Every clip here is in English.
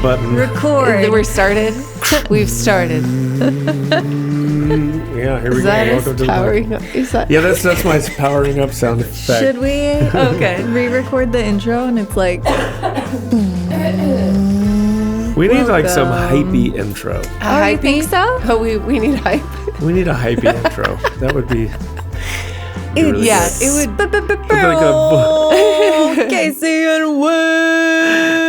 button. Record. We're started. We've started. Yeah, here we Is go. that Welcome to the powering up? Is that? Yeah, that's my powering up sound effect. Should we re-record the intro and it's like... We need like some hypey intro. you think so? Oh, we need hype. We need a hypey intro. That would be... really Yeah, good. it would. Casey and Whit.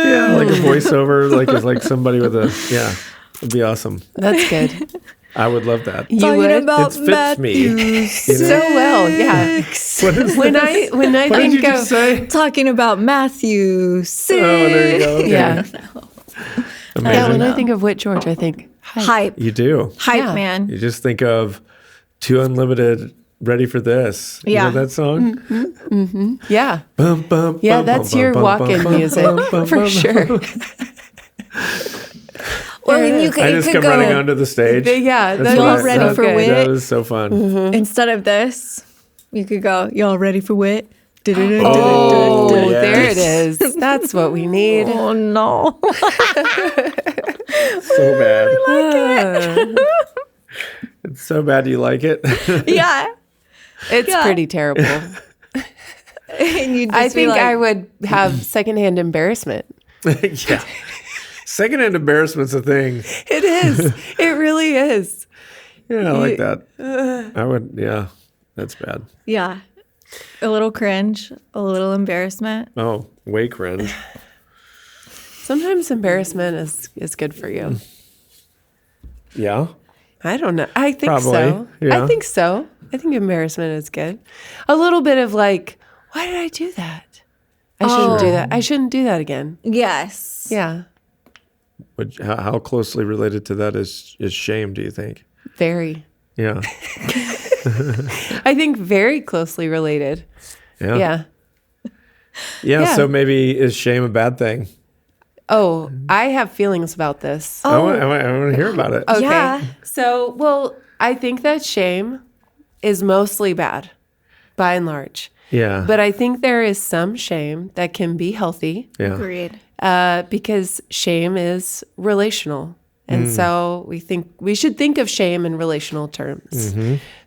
Yeah, like a voiceover, like somebody with a... Yeah, it'd be awesome. That's good. I would love that. You Talking would. about It fits me. Matthew You know? So well, yeah. What is When this? I What did think you just of say? Talking about Matthew 6. Oh, there you go. Okay. yeah, Amazing. yeah. When I think of Whit George, I think hype. Hype. You do. Hype, Yeah. man. You just think of Too Unlimited, Ready for This. Yeah. You know that song? Yeah, Bum, bum, yeah. bum, That's bum, your bum, walk-in bum, music bum, bum, for bum. sure. Well, and you could, I it just could come running go onto the stage. Yeah, That's that what is ready so for good. Whit. That was so fun. instead of this, you could go, y'all ready for Whit? Oh, yes. there it is. That's what we need. Oh, no. So bad. Uh, It's so bad you like it. Yeah. it's Yeah. pretty terrible. And you'd just I be think like, I would have secondhand embarrassment. Yeah. Secondhand embarrassment's a thing. It is. It really is. Yeah, I like that. I would, yeah. That's bad. yeah. A little cringe, a little embarrassment. Oh, way cringe. Sometimes embarrassment is good for you. Yeah. I don't know. I think Probably, so. yeah. I think so. I think embarrassment is good. A little bit of like, why did I do that? I shouldn't do that. I shouldn't do that again. Yes. Yeah. But how closely related to that is shame, do you think? Very. Yeah. I think very clososely related. Yeah. Yeah. Yeah. So maybe is shame a bad thing? Oh, I have feelings about this. I want to hear about it. Okay. Yeah. So, well, I think that shame is mostly bad by and large. Yeah. But I think there is some shame that can be healthy Agreed. because shame is relational. And so we should think of shame in relational terms.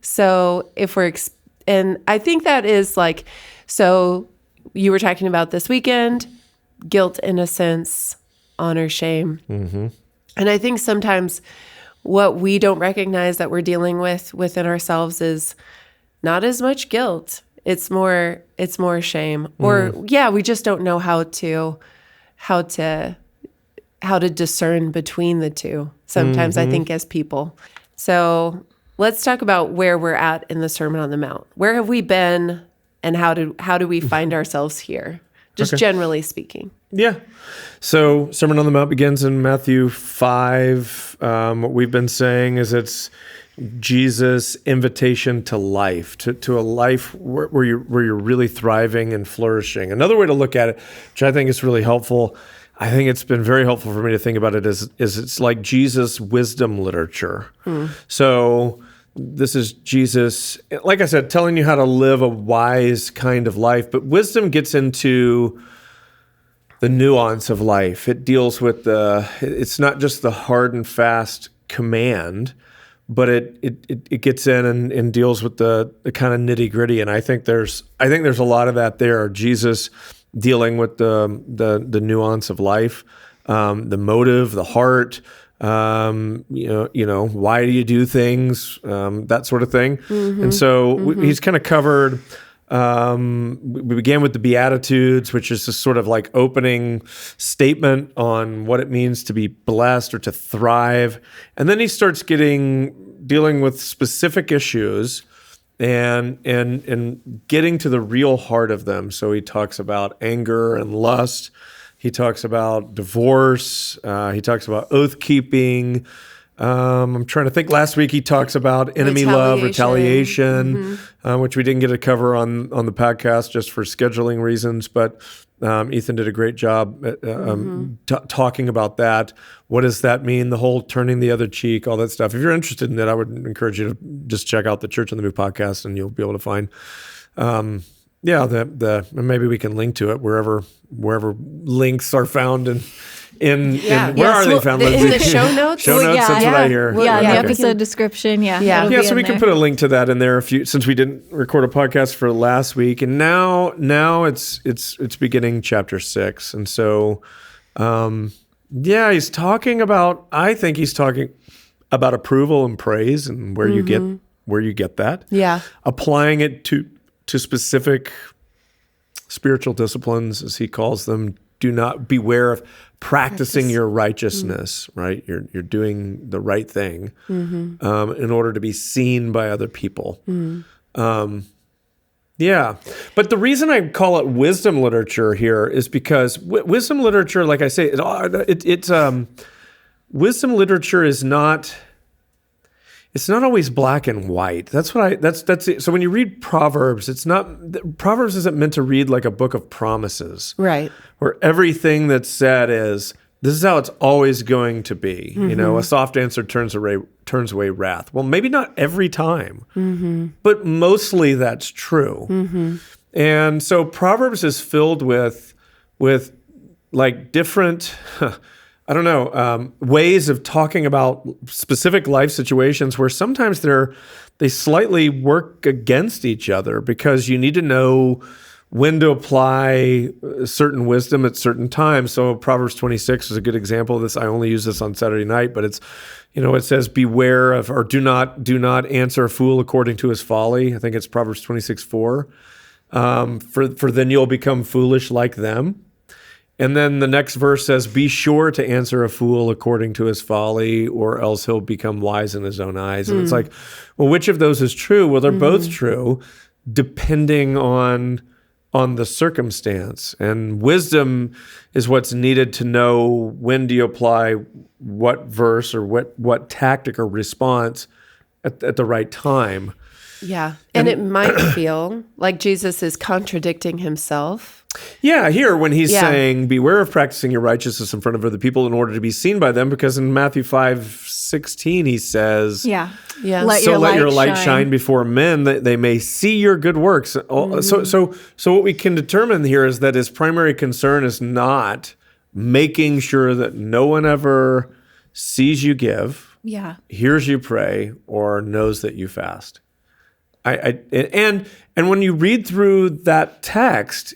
So if we're, and I think that is like, so you were talking about this weekend, guilt, innocence, honor, shame. And I think sometimes what we don't recognize that we're dealing with within ourselves is not as much guilt. It's more shame. Or we just don't know how to discern between the two sometimes, I think, as people. So let's talk about where we're at in the Sermon on the Mount. Where have we been and how do we find ourselves here? Just generally speaking. Yeah. So Sermon on the Mount begins in Matthew 5. What we've been saying is it's Jesus' invitation to life, to a life where you're really thriving and flourishing. Another way to look at it, which I think is really helpful, I think it's been very helpful for me to think about it, is it's like Jesus' wisdom literature. So this is Jesus, like I said, telling you how to live a wise kind of life, but wisdom gets into the nuance of life. It deals with it's not just the hard and fast command, but it gets in and deals with the kind of nitty gritty. And I think there's a lot of that there. Jesus dealing with the nuance of life, the motive, the heart, why do you do things, that sort of thing. And so he's kind of covered. We began with the Beatitudes, which is this sort of like opening statement on what it means to be blessed or to thrive. And then he starts dealing with specific issues and getting to the real heart of them. So he talks about anger and lust. He talks about divorce. He talks about oath keeping. I'm trying to think. Last week he talks about enemy love, retaliation, which we didn't get to cover on the podcast just for scheduling reasons. But Ethan did a great job at, talking about that. What does that mean? The whole turning the other cheek, all that stuff. If you're interested in that, I would encourage you to just check out the Church on the Move podcast, and you'll be able to find And maybe we can link to it wherever links are found in where are they found? In the show notes? Show notes, that's what I hear. The episode description, So we can put a link to that in there since we didn't record a podcast for last week. And now it's beginning chapter 6. And so, he's talking about approval and praise and where you get that. Yeah. Applying it to specific spiritual disciplines, as he calls them. Do not beware of practicing your righteousness, right? You're doing the right thing in order to be seen by other people. But the reason I call it wisdom literature here is because wisdom literature, like I say, it's wisdom literature is not. It's not always black and white. That's it. So when you read Proverbs, Proverbs isn't meant to read like a book of promises. Right. Where everything that's said is, this is how it's always going to be. A soft answer turns away wrath. Well, maybe not every time, but mostly that's true. And so Proverbs is filled with like different, ways of talking about specific life situations where sometimes they slightly work against each other because you need to know when to apply certain wisdom at certain times. So Proverbs 26 is a good example of this. I only use this on Saturday night, but it's, it says beware of, or do not answer a fool according to his folly. I think it's Proverbs 26:4. For then you'll become foolish like them. And then the next verse says, be sure to answer a fool according to his folly, or else he'll become wise in his own eyes. And it's like, well, which of those is true? Well, they're both true, depending on the circumstance. And wisdom is what's needed to know when do you apply what verse or what tactic or response at the right time. Yeah. And it might feel like Jesus is contradicting himself. Yeah, here when he's saying, beware of practicing your righteousness in front of other people in order to be seen by them, because in Matthew 5:16 he says, let your light shine before men that they may see your good works. So what we can determine here is that his primary concern is not making sure that no one ever sees you give, hears you pray, or knows that you fast. And when you read through that text,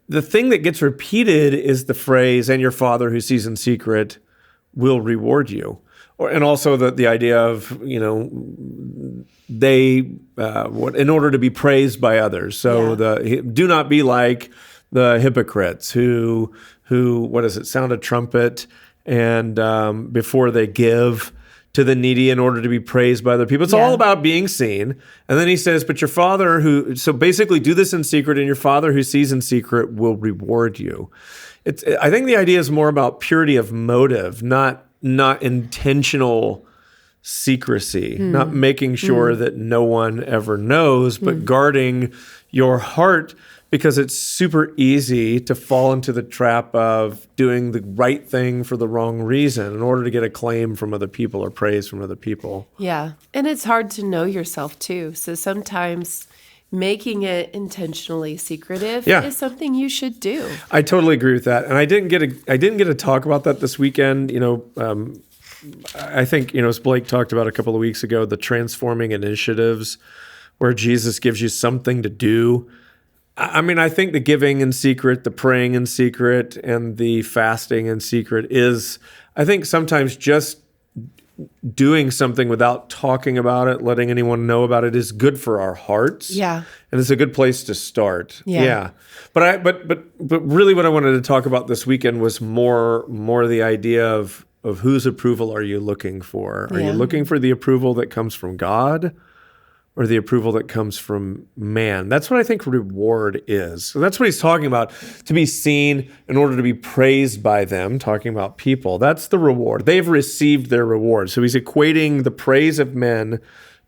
the thing that gets repeated is the phrase, and your Father who sees in secret will reward you. And also the idea of, they, in order to be praised by others. So do not be like the hypocrites who sound a trumpet and before they give to the needy in order to be praised by other people. It's all about being seen. And then he says, but your Father so basically do this in secret, and your Father who sees in secret will reward you. I think the idea is more about purity of motive, not intentional secrecy, not making sure that no one ever knows, but guarding your heart, because it's super easy to fall into the trap of doing the right thing for the wrong reason in order to get acclaim from other people or praise from other people. Yeah. And it's hard to know yourself too. So sometimes making it intentionally secretive is something you should do. I totally agree with that. And I didn't get to talk about that this weekend. I think, as Blake talked about a couple of weeks ago, the transforming initiatives where Jesus gives you something to do. I mean, I think the giving in secret, the praying in secret, and the fasting in secret is, I think sometimes just doing something without talking about it, letting anyone know about it, is good for our hearts. Yeah. And it's a good place to start. Yeah. But really what I wanted to talk about this weekend was more the idea of whose approval are you looking for? Are you looking for the approval that comes from God, or the approval that comes from man? That's what I think reward is. So that's what he's talking about, to be seen in order to be praised by them, talking about people. That's the reward. They've received their reward. So he's equating the praise of men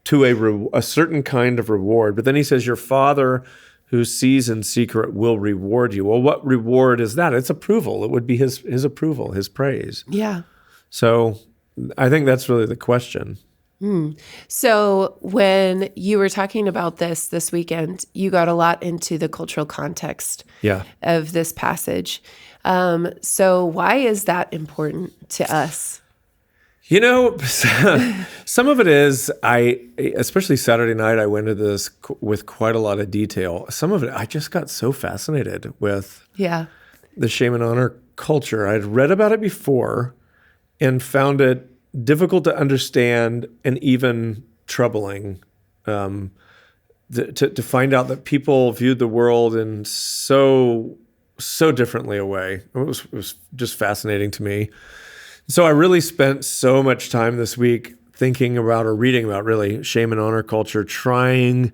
to a certain kind of reward. But then he says, your Father who sees in secret will reward you. Well, what reward is that? It's approval. It would be his approval, his praise. Yeah. So I think that's really the question. So when you were talking about this weekend, you got a lot into the cultural context Yeah. of this passage. So why is that important to us? Some of it is, especially Saturday night, I went into this with quite a lot of detail. Some of it, I just got so fascinated with Yeah. the shame and honor culture. I'd read about it before and found it difficult to understand and even troubling to find out that people viewed the world in so differently a way. It was just fascinating to me. So I really spent so much time this week thinking about or reading about really shame and honor culture, trying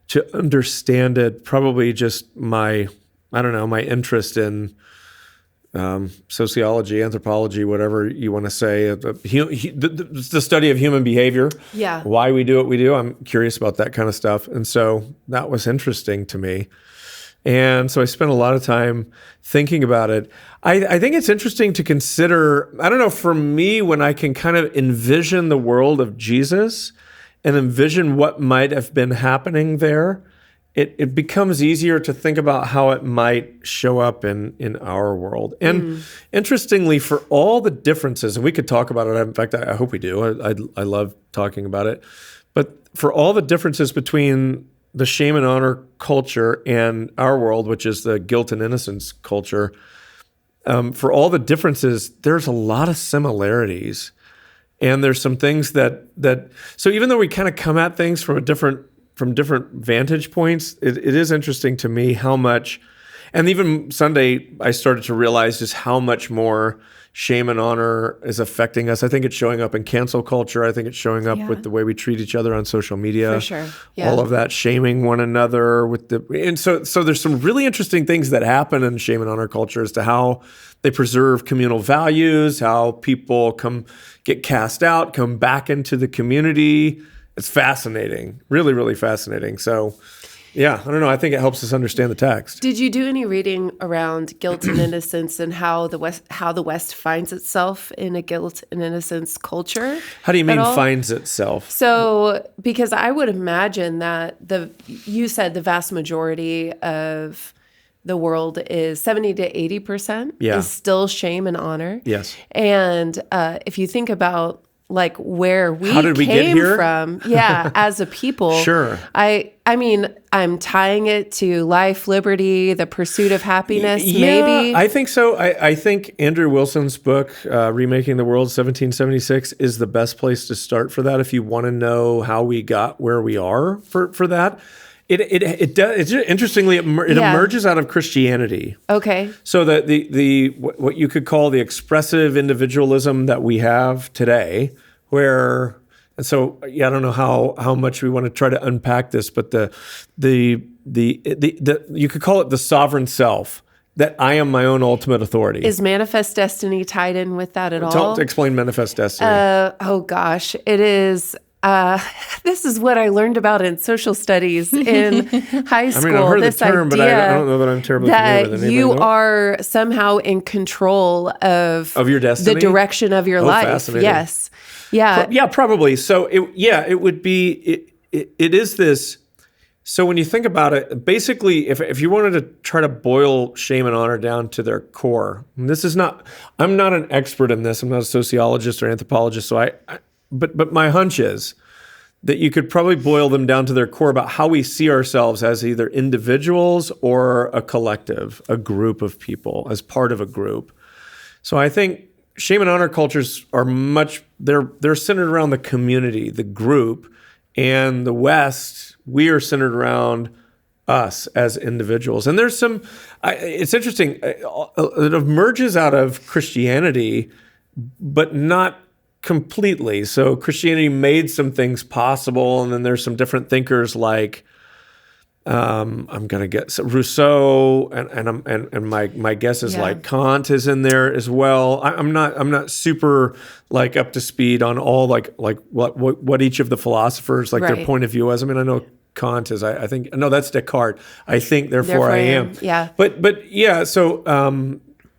to understand it. Probably just my interest in sociology, anthropology, whatever you want to say, the study of human behavior, why we do what we do. I'm curious about that kind of stuff. And so that was interesting to me. And so I spent a lot of time thinking about it. I think it's interesting to consider, I don't know, for me, when I can kind of envision the world of Jesus and envision what might have been happening there, it becomes easier to think about how it might show up in our world. And interestingly, for all the differences, and we could talk about it, in fact, I hope we do. I love talking about it. But for all the differences between the shame and honor culture and our world, which is the guilt and innocence culture, for all the differences, there's a lot of similarities. And there's some things that so even though we kind of come at things from different vantage points, it is interesting to me how much, and even Sunday, I started to realize just how much more shame and honor is affecting us. I think it's showing up in cancel culture. I think it's showing up with the way we treat each other on social media. For sure. Yeah. All of that, shaming one another and so there's some really interesting things that happen in shame and honor culture as to how they preserve communal values, how people get cast out, come back into the community. It's fascinating, really, really fascinating. So, yeah, I don't know. I think it helps us understand the text. Did you do any reading around guilt and innocence and how the West finds itself in a guilt and innocence culture? How do you mean finds itself? So, because I would imagine that you said the vast majority of the world is 70 to 80% is still shame and honor. Yes. And if you think about like where we How did we get came here? from, as a people. Sure. I mean, I'm tying it to life, liberty, the pursuit of happiness, Yeah, maybe. I think so. I think Andrew Wilson's book, Remaking the World, 1776, is the best place to start for that if you want to know how we got where we are for that. It does. Interestingly, it emerges out of Christianity. Okay. So that the what you could call the expressive individualism that we have today, and so I don't know how much we want to try to unpack this, but the you could call it the sovereign self, that I am my own ultimate authority. Is manifest destiny tied in with that at all? Explain manifest destiny. Oh gosh, it is. This is what I learned about in social studies in high school. I mean, I've heard this the term, but I don't know that I'm terribly familiar with it. You are somehow in control of your destiny, the direction of your life. Fascinating. Yes. Yeah. Yeah, probably. So it would be, it is this. So when you think about it, basically, if you wanted to try to boil shame and honor down to their core, and I'm not an expert in this. I'm not a sociologist or anthropologist. So but my hunch is that you could probably boil them down to their core about how we see ourselves as either individuals or a collective, a group of people, as part of a group. So I think shame and honor cultures are they're centered around the community, the group, and the West, we are centered around us as individuals. And there's it's interesting, it emerges out of Christianity, but not completely. So Christianity made some things possible, and then there's some different thinkers like I'm gonna get Rousseau, and my guess is like Kant is in there as well. I'm not super like up to speed on all like what each of the philosophers their point of view is. I mean, I know Kant is. I think no, that's Descartes. I think therefore I am. Yeah. But yeah. So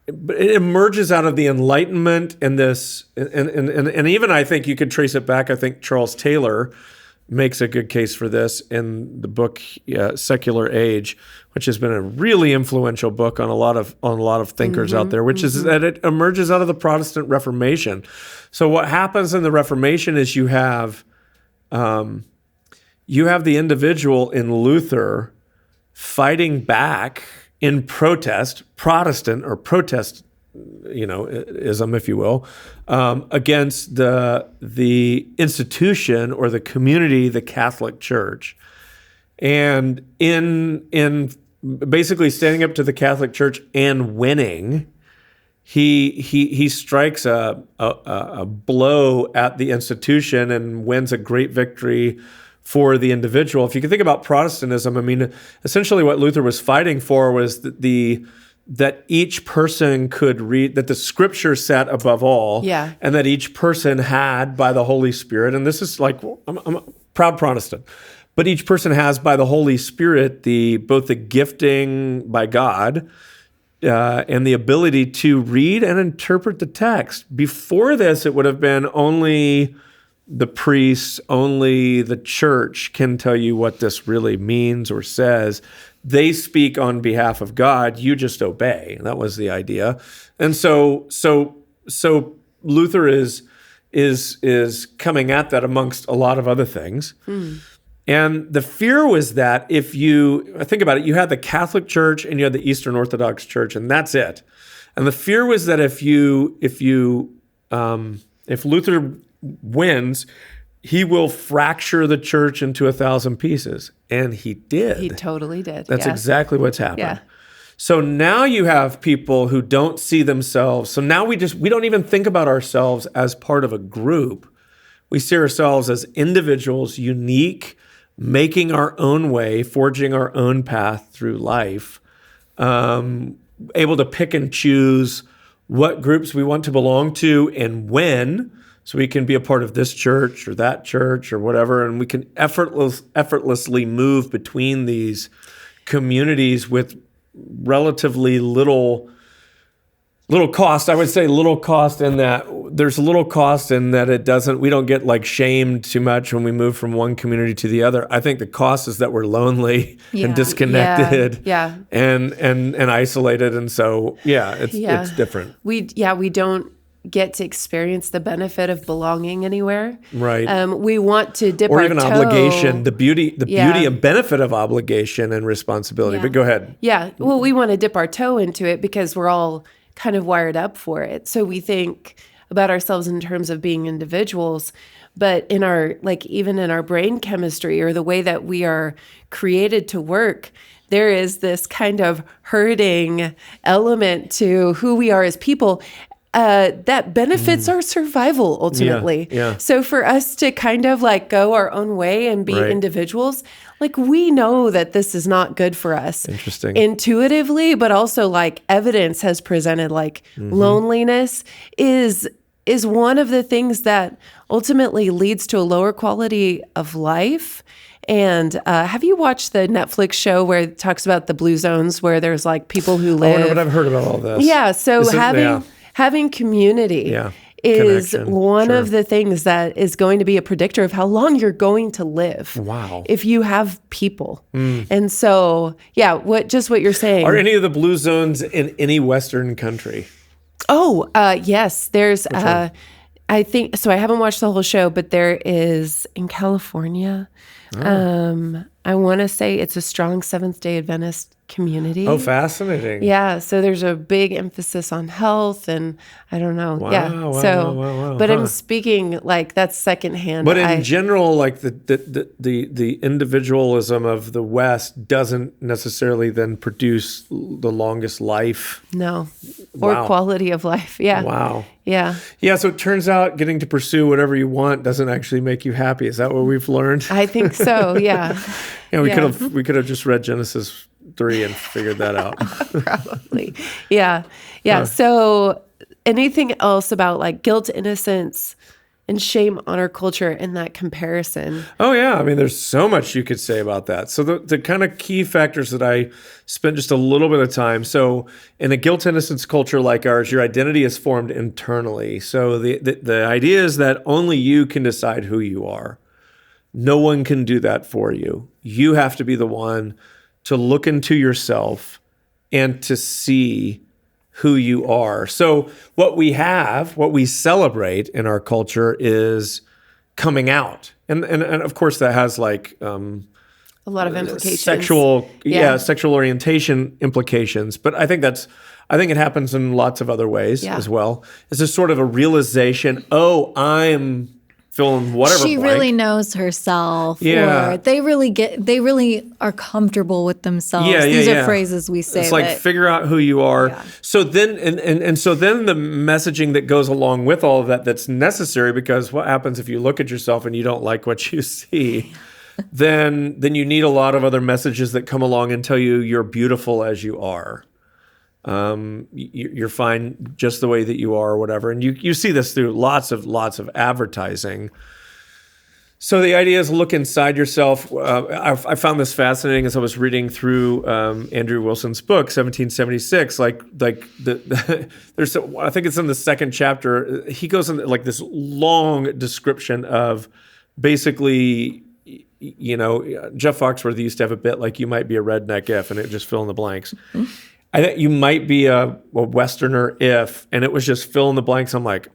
it emerges out of the Enlightenment and this, and even I think you could trace it back. I think Charles Taylor makes a good case for this in the book Secular Age, which has been a really influential book on a lot of thinkers out there, which is that it emerges out of the Protestant Reformation. So what happens in the Reformation is you have the individual in Luther fighting back in protest, Protestant or protest, ism, if you will, against the institution or the community, the Catholic Church, and in basically standing up to the Catholic Church and winning, he strikes a blow at the institution and wins a great victory for the individual. If you can think about Protestantism, I mean, essentially what Luther was fighting for was that each person could read, that the scripture sat above all, and that each person had by the Holy Spirit, and this is like, I'm a proud Protestant, but each person has by the Holy Spirit both the gifting by God and the ability to read and interpret the text. Before this, it would have been only the priests, only the church can tell you what this really means or says. They speak on behalf of God. You just obey. That was the idea. And so Luther is coming at that amongst a lot of other things. And the fear was that if you think about it, you had the Catholic Church and you had the Eastern Orthodox Church, and that's it. And the fear was that if Luther wins, he will fracture the church into 1,000 pieces. And he did. He totally did. That's exactly what's happened. Yeah. So now you have people who don't see themselves. So now we don't even think about ourselves as part of a group. We see ourselves as individuals, unique, making our own way, forging our own path through life, able to pick and choose what groups we want to belong to and when. So we can be a part of this church or that church or whatever, and we can effortlessly move between these communities with relatively little cost. I would say little cost in that there's little cost in that we don't get like shamed too much when we move from one community to the other. I think the cost is that we're lonely and disconnected and isolated. And so, it's different. We don't get to experience the benefit of belonging anywhere. Right. We want to dip or our even toe. Obligation, the beauty and benefit of obligation and responsibility. But go ahead. Yeah. Well, we want to dip our toe into it because we're all kind of wired up for it. So we think about ourselves in terms of being individuals, but in our, even in our brain chemistry or the way that we are created to work, there is this kind of herding element to who we are as people. That benefits our survival ultimately. Yeah. So for us to kind of go our own way and be individuals, we know that this is not good for us. Interesting. Intuitively, but also evidence has presented loneliness is one of the things that ultimately leads to a lower quality of life. And have you watched the Netflix show where it talks about the blue zones where there's people who live? Oh, no, but I've heard about all this. Yeah. So having community is one of the things that is going to be a predictor of how long you're going to live. Wow. If you have people. And so, what you're saying. Are any of the blue zones in any Western country? Oh, yes. There's, I think, so I haven't watched the whole show, but there is in California. I want to say it's a strong Seventh-day Adventist community. Oh, fascinating. Yeah, so there's a big emphasis on health, and I don't know. Wow. But I'm speaking that's secondhand. But in general, the individualism of the West doesn't necessarily then produce the longest life. No, or quality of life. Yeah. Wow. Yeah. Yeah. So it turns out getting to pursue whatever you want doesn't actually make you happy. Is that what we've learned? I think so. Yeah. We could have just read Genesis 3 and figured that out. Probably. Yeah. Yeah. So anything else about guilt, innocence, and shame on our culture in that comparison. Oh, yeah. I mean, there's so much you could say about that. So the kind of key factors that I spent just a little bit of time. So in a guilt innocence culture like ours, your identity is formed internally. So the idea is that only you can decide who you are. No one can do that for you. You have to be the one to look into yourself and to see who you are. So what we celebrate in our culture is coming out. And of course that has like A lot of implications. sexual orientation implications. But I think it happens in lots of other ways as well. It's just sort of a realization, I'm feeling whatever She blank. really knows herself. Yeah. Or they really are comfortable with themselves. Yeah, These yeah. are phrases we say. It's like that- figure out who you are. Yeah. So then and so then the messaging that goes along with all of that's necessary, because what happens if you look at yourself and you don't like what you see? then you need a lot of other messages that come along and tell you you're beautiful as you are. You're fine just the way that you are, or whatever. And you see this through lots of advertising. So the idea is look inside yourself. I found this fascinating as I was reading through Andrew Wilson's book, 1776. There's I think it's in the second chapter. He goes into like this long description of basically, Jeff Foxworthy used to have a bit like you might be a redneck if, and it just fill in the blanks. I think you might be a Westerner if, and it was just fill in the blanks. I'm like,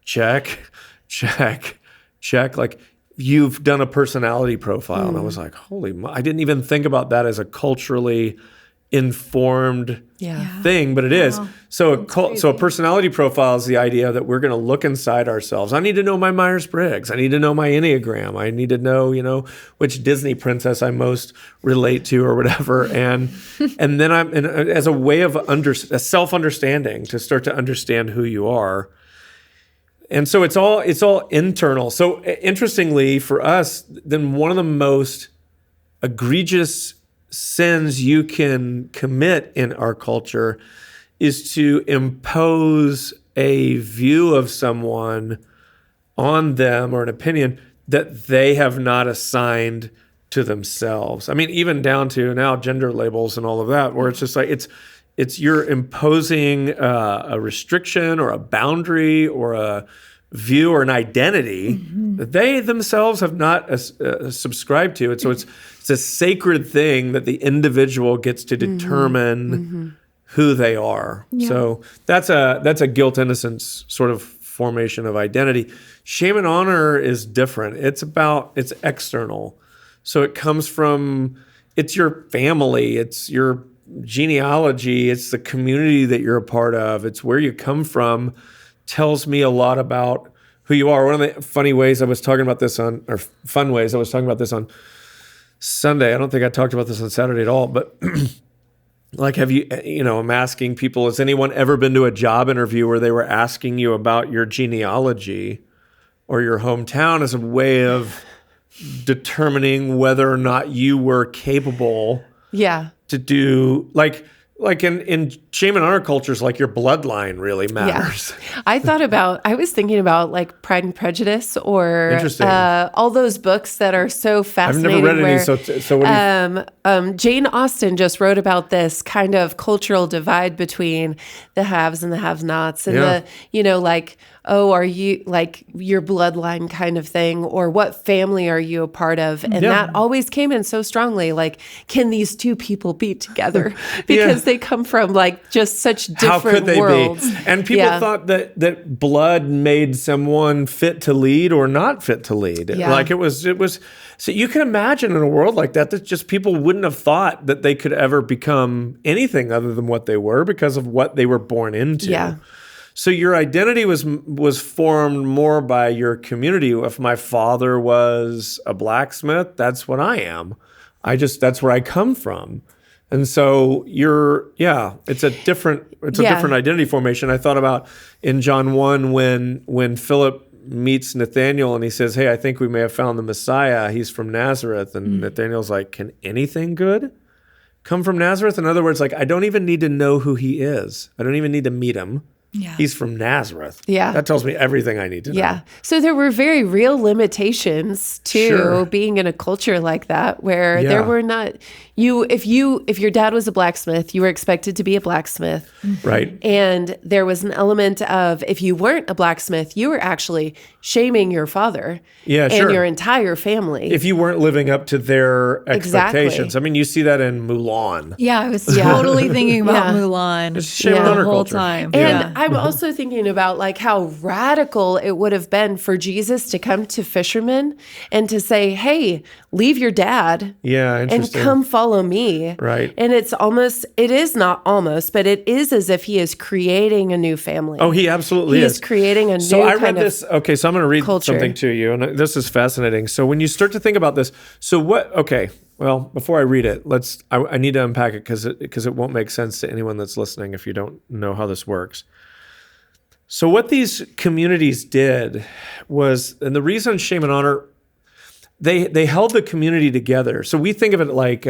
check. Like, you've done a personality profile. And I was like, I didn't even think about that as a culturally informed thing, but it is. So a personality profile is the idea that we're going to look inside ourselves. I need to know my Myers-Briggs. I need to know my Enneagram. I need to know, which Disney princess I most relate to or whatever. And then as a way of a self-understanding, to start to understand who you are. And so it's all internal. So interestingly for us, then one of the most egregious sins you can commit in our culture is to impose a view of someone on them, or an opinion that they have not assigned to themselves. I mean, even down to now gender labels and all of that, where it's just like it's you're imposing a restriction or a boundary or a view or an identity that they themselves have not subscribed to. And so it's a sacred thing that the individual gets to determine who they are. Yeah. So that's a guilt innocence sort of formation of identity. Shame and honor is different. It's external. So it comes from, it's your family, it's your genealogy, it's the community that you're a part of, it's where you come from, tells me a lot about who you are. One of the fun ways I was talking about this on Sunday. I don't think I talked about this on Saturday at all, but like, have you, I'm asking people, has anyone ever been to a job interview where they were asking you about your genealogy or your hometown as a way of determining whether or not you were capable to do, like in shame and honor cultures, like your bloodline really matters. Yeah. I was thinking about like Pride and Prejudice, or all those books that are so fascinating. I've never read any. So what do you... Jane Austen just wrote about this kind of cultural divide between the haves and the have-nots, and are you like your bloodline kind of thing, or what family are you a part of? And that always came in so strongly. Like, can these two people be together? Because they come from like just such different worlds. Be? And people thought that blood made someone fit to lead or not fit to lead. Yeah. Like it was. So you can imagine in a world like that just people wouldn't have thought that they could ever become anything other than what they were because of what they were born into. Yeah. So your identity was formed more by your community. If my father was a blacksmith, that's what I am. That's where I come from. And so it's a different identity formation. I thought about in John 1 when Philip meets Nathanael and he says, "Hey, I think we may have found the Messiah. He's from Nazareth." And Nathanael's like, "Can anything good come from Nazareth?" In other words, like, I don't even need to know who he is. I don't even need to meet him. Yeah. He's from Nazareth. Yeah. That tells me everything I need to know. Yeah. So there were very real limitations to Sure. being in a culture like that where Yeah. there were not if your dad was a blacksmith, you were expected to be a blacksmith. Right. And there was an element of if you weren't a blacksmith, you were actually shaming your father Yeah, and sure. your entire family. If you weren't living up to their expectations. Exactly. I mean, you see that in Mulan. Yeah, I was totally thinking about Yeah. Mulan It's shame and the honor whole culture. time. And I'm also thinking about like how radical it would have been for Jesus to come to fishermen and to say, "Hey, leave your dad Yeah, and interesting. come follow me." Right. And it is not almost, but it is as if he is creating a new family. Oh, he absolutely He is. is creating a new So I read kind of this. Okay, so I'm going to read culture. something to you, and this is fascinating. So when you start to think about this, so what? Okay, well, before I read it, I need to unpack it because it won't make sense to anyone that's listening if you don't know how this works. So what these communities did was, and the reason shame and honor, they held the community together. So we think of it like.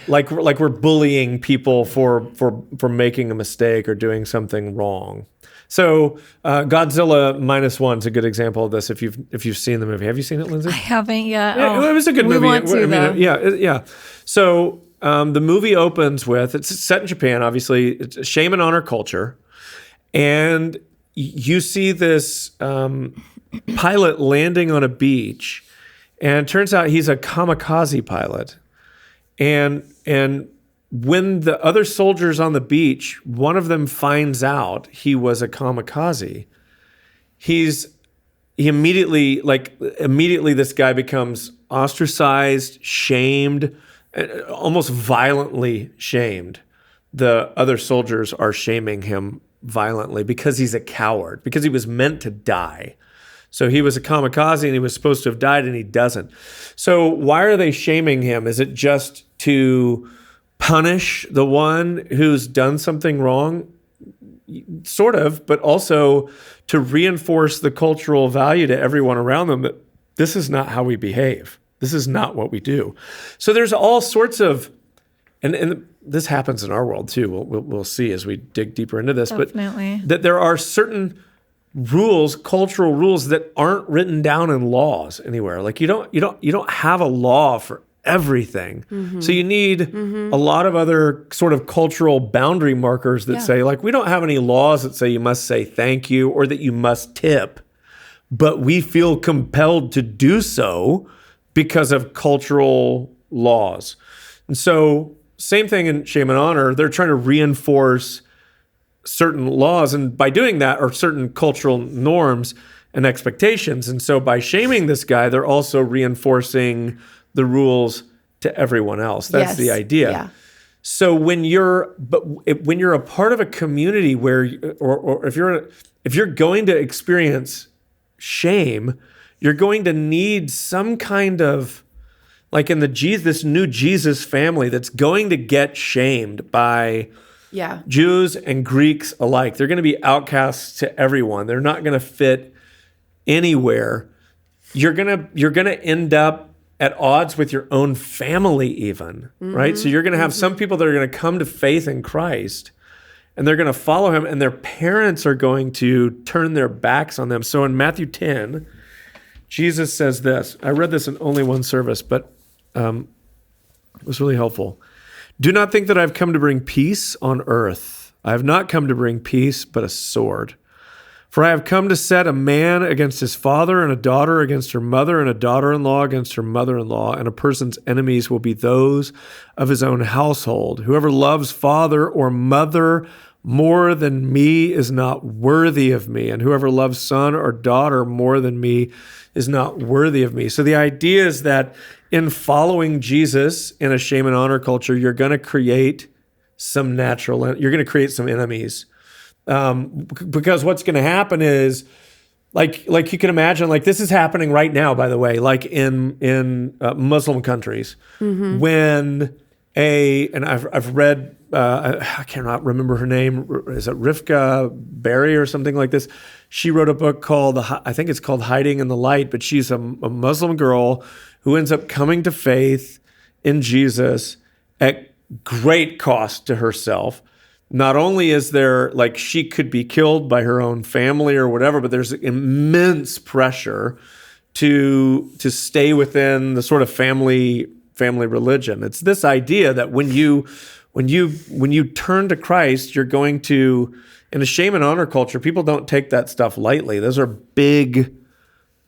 Like we're bullying people for making a mistake or doing something wrong. So Godzilla -1 is a good example of this. If you've seen the movie, have you seen it, Lindsay? I haven't yet. Yeah, it was a good movie. We want to, though. Yeah. So the movie opens with, it's set in Japan, obviously. It's a shame and honor culture, and you see this pilot landing on a beach, and it turns out he's a kamikaze pilot. And when the other soldiers on the beach, one of them finds out he was a kamikaze, he immediately this guy becomes ostracized, shamed, almost violently shamed. The other soldiers are shaming him violently because he's a coward, because he was meant to die. So he was a kamikaze and he was supposed to have died and he doesn't. So why are they shaming him? Is it just to punish the one who's done something wrong? Sort of, but also to reinforce the cultural value to everyone around them that this is not how we behave. This is not what we do. So there's all sorts of, and this happens in our world too. We'll see as we dig deeper into this. Definitely. But that there are certain rules, cultural rules that aren't written down in laws anywhere. Like you don't have a law for everything. So you need a lot of other sort of cultural boundary markers that say, like, we don't have any laws that say you must say thank you or that you must tip, but we feel compelled to do so because of cultural laws. And so same thing in shame and honor. They're trying to reinforce certain laws, and by doing that are certain cultural norms and expectations. And so by shaming this guy, they're also reinforcing the rules to everyone else. That's the idea. Yeah. So when you're a part of a community where, or if you're going to experience shame, you're going to need some kind of, like in this new Jesus family that's going to get shamed by Jews and Greeks alike. They're going to be outcasts to everyone. They're not going to fit anywhere. You're going to end up at odds with your own family even, right? So you're going to have some people that are going to come to faith in Christ and they're going to follow him, and their parents are going to turn their backs on them. So in Matthew 10, Jesus says this. I read this in only one service, but it was really helpful. Do not think that I've come to bring peace on earth. I have not come to bring peace, but a sword. For I have come to set a man against his father, and a daughter against her mother, and a daughter-in-law against her mother-in-law, and a person's enemies will be those of his own household. Whoever loves father or mother more than me is not worthy of me, and whoever loves son or daughter more than me is not worthy of me. So the idea is that in following Jesus in a shame and honor culture, you're going to create some enemies. Because what's going to happen is, like you can imagine, like this is happening right now, by the way, like in Muslim countries, when and I've read, I cannot remember her name. Is it Rifka Berry or something like this? She wrote a book called, I think it's called Hiding in the Light, but she's a Muslim girl who ends up coming to faith in Jesus at great cost to herself. not only is there, like, she could be killed by her own family or whatever, but there's immense pressure to stay within the sort of family religion. It's this idea that when you turn to Christ, you're going to, in a shame and honor culture, people don't take that stuff lightly. Those are big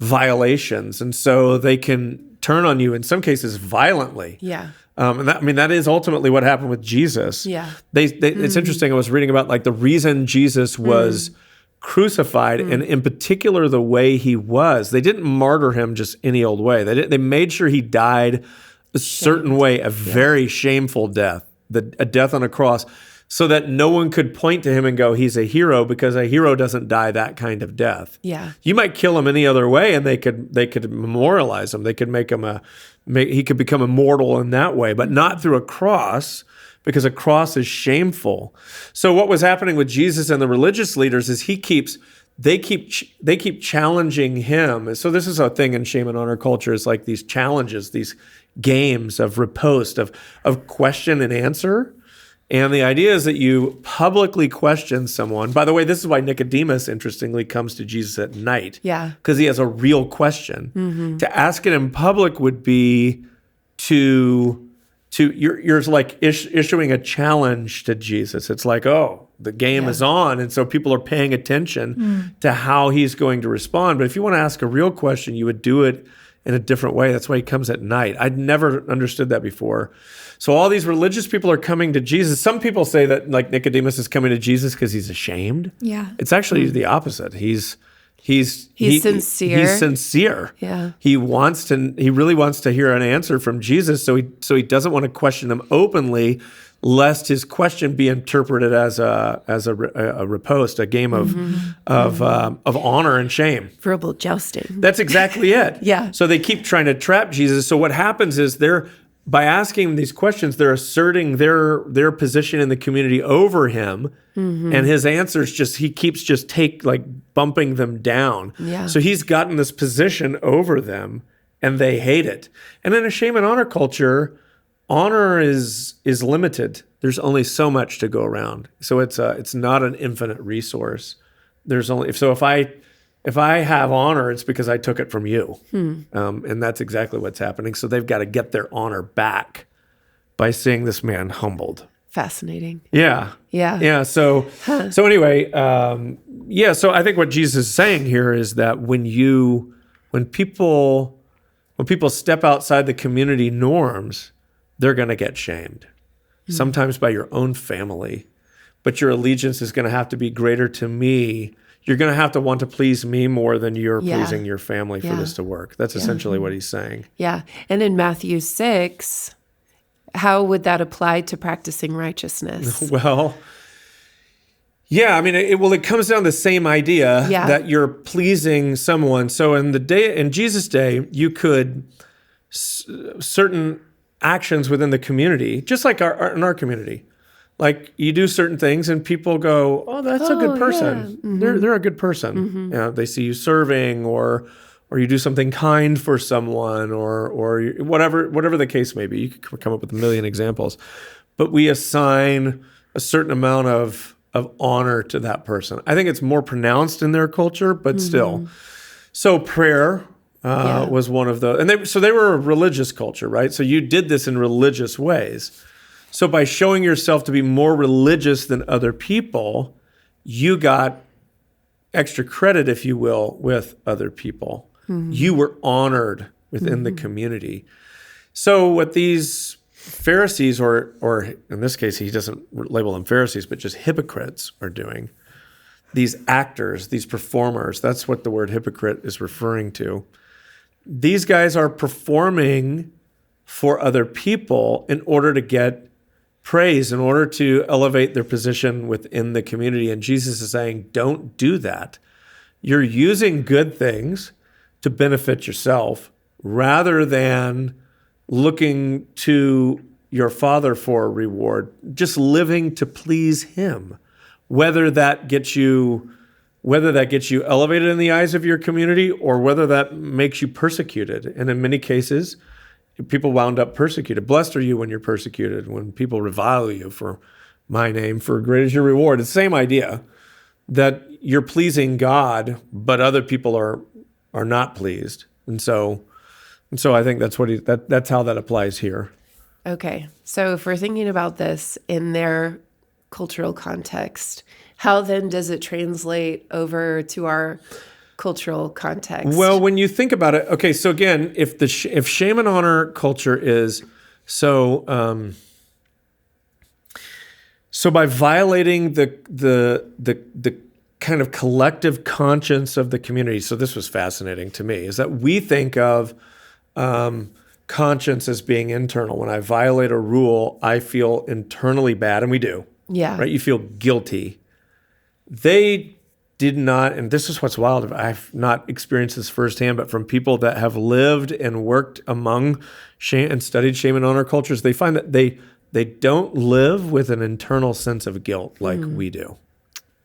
violations, and so they can turn on you in some cases violently. Yeah. And that is ultimately what happened with Jesus. Yeah. It's interesting. I was reading about, like, the reason Jesus was crucified, and in particular the way he was. They didn't martyr him just any old way. They made sure he died a certain way, a very shameful death, a death on a cross, so that no one could point to him and go, he's a hero, because a hero doesn't die that kind of death. Yeah. You might kill him any other way, and they could memorialize him. They could make him he could become immortal in that way, but not through a cross, because a cross is shameful. So what was happening with Jesus and the religious leaders is they keep challenging him. So this is a thing in shame and honor culture, is like these challenges, these games of riposte, of question and answer. And the idea is that you publicly question someone. By the way, this is why Nicodemus, interestingly, comes to Jesus at night. Yeah. Because he has a real question. To ask it in public would be you're like issuing a challenge to Jesus. It's like, oh, the game is on. And so people are paying attention to how he's going to respond. But if you want to ask a real question, you would do it in a different way. That's why he comes at night. I'd never understood that before. So all these religious people are coming to Jesus. Some people say that, like, Nicodemus is coming to Jesus because he's ashamed. Yeah. It's actually the opposite. He's sincere. He's sincere. Yeah. He really wants to hear an answer from Jesus. So he doesn't want to question him openly, lest his question be interpreted as a riposte, a game of honor and shame. Verbal jousting. That's exactly it. Yeah. So they keep trying to trap Jesus. So what happens is by asking these questions, they're asserting their position in the community over him, and his answers he keeps bumping them down. Yeah. So he's gotten this position over them, and they hate it. And in a shame and honor culture, honor is limited. There's only so much to go around. So it's not an infinite resource. If I have honor, it's because I took it from you. And that's exactly what's happening. So they've got to get their honor back by seeing this man humbled. Fascinating. Yeah. Yeah. Yeah. So anyway, so I think what Jesus is saying here is that when people step outside the community norms, they're going to get shamed, sometimes by your own family. But your allegiance is going to have to be greater to me. You're going to have to want to please me more than you're pleasing your family for this to work. That's essentially what he's saying. Yeah. And in Matthew 6, how would that apply to practicing righteousness? Well, yeah, I mean, it comes down to the same idea that you're pleasing someone. So in Jesus' day, you could certain actions within the community, just like in our community. Like, you do certain things and people go, oh, that's a good person. Yeah. They're a good person. You know, they see you serving or you do something kind for someone or whatever the case may be. You could come up with a million examples. But we assign a certain amount of honor to that person. I think it's more pronounced in their culture, but still. So prayer was one of the, and they were a religious culture, right? So you did this in religious ways. So by showing yourself to be more religious than other people, you got extra credit, if you will, with other people. You were honored within the community. So what these Pharisees, or in this case, he doesn't label them Pharisees, but just hypocrites are doing, these actors, these performers, that's what the word hypocrite is referring to. These guys are performing for other people in order to get praise, in order to elevate their position within the community. And Jesus is saying, don't do that. You're using good things to benefit yourself rather than looking to your Father for a reward, just living to please him. Whether that gets you elevated in the eyes of your community or whether that makes you persecuted. And in many cases, people wound up persecuted. Blessed are you when you're persecuted, when people revile you for my name, for great is your reward. It's the same idea that you're pleasing God, but other people are not pleased. And so I think that's how that applies here. Okay. So if we're thinking about this in their cultural context, how then does it translate over to our cultural context? Well, when you think about it, okay, so again, if shame and honor culture is so by violating the kind of collective conscience of the community, so this was fascinating to me, is that we think of conscience as being internal. When I violate a rule, I feel internally bad, and we do. Yeah. Right? You feel guilty. They did not, and this is what's wild. I've not experienced this firsthand, but from people that have lived and worked among shame and studied shame and honor cultures, they find that they don't live with an internal sense of guilt like we do.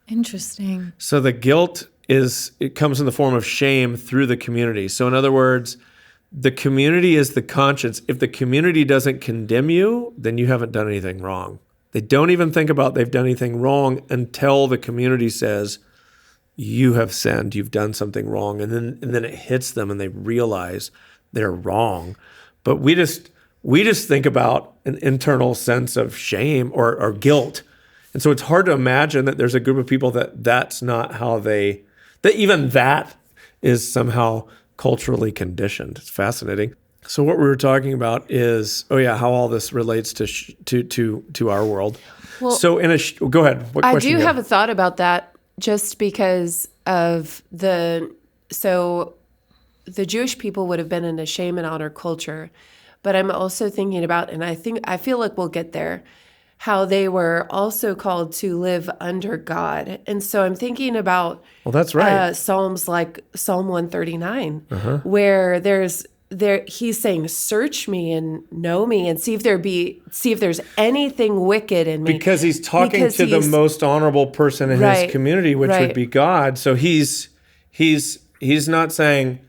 Interesting. So the guilt it comes in the form of shame through the community. So in other words, the community is the conscience. If the community doesn't condemn you, then you haven't done anything wrong. They don't even think about they've done anything wrong until the community says, you have sinned, you've done something wrong. And then it hits them and they realize they're wrong. But we just think about an internal sense of shame or guilt. And so it's hard to imagine that there's a group of people that's not how that even that is somehow culturally conditioned. It's fascinating. So what we were talking about is, how all this relates to our world. Well, so go ahead. What I question do you have a thought about that, just because of the Jewish people would have been in a shame and honor culture, but I'm also thinking about, and I feel like we'll get there, how they were also called to live under God. And so I'm thinking about that's right. Psalms like Psalm 139, where he's saying, search me and know me and see if there's anything wicked in me. Because he's talking to the most honorable person in his community, which would be God. So he's not saying,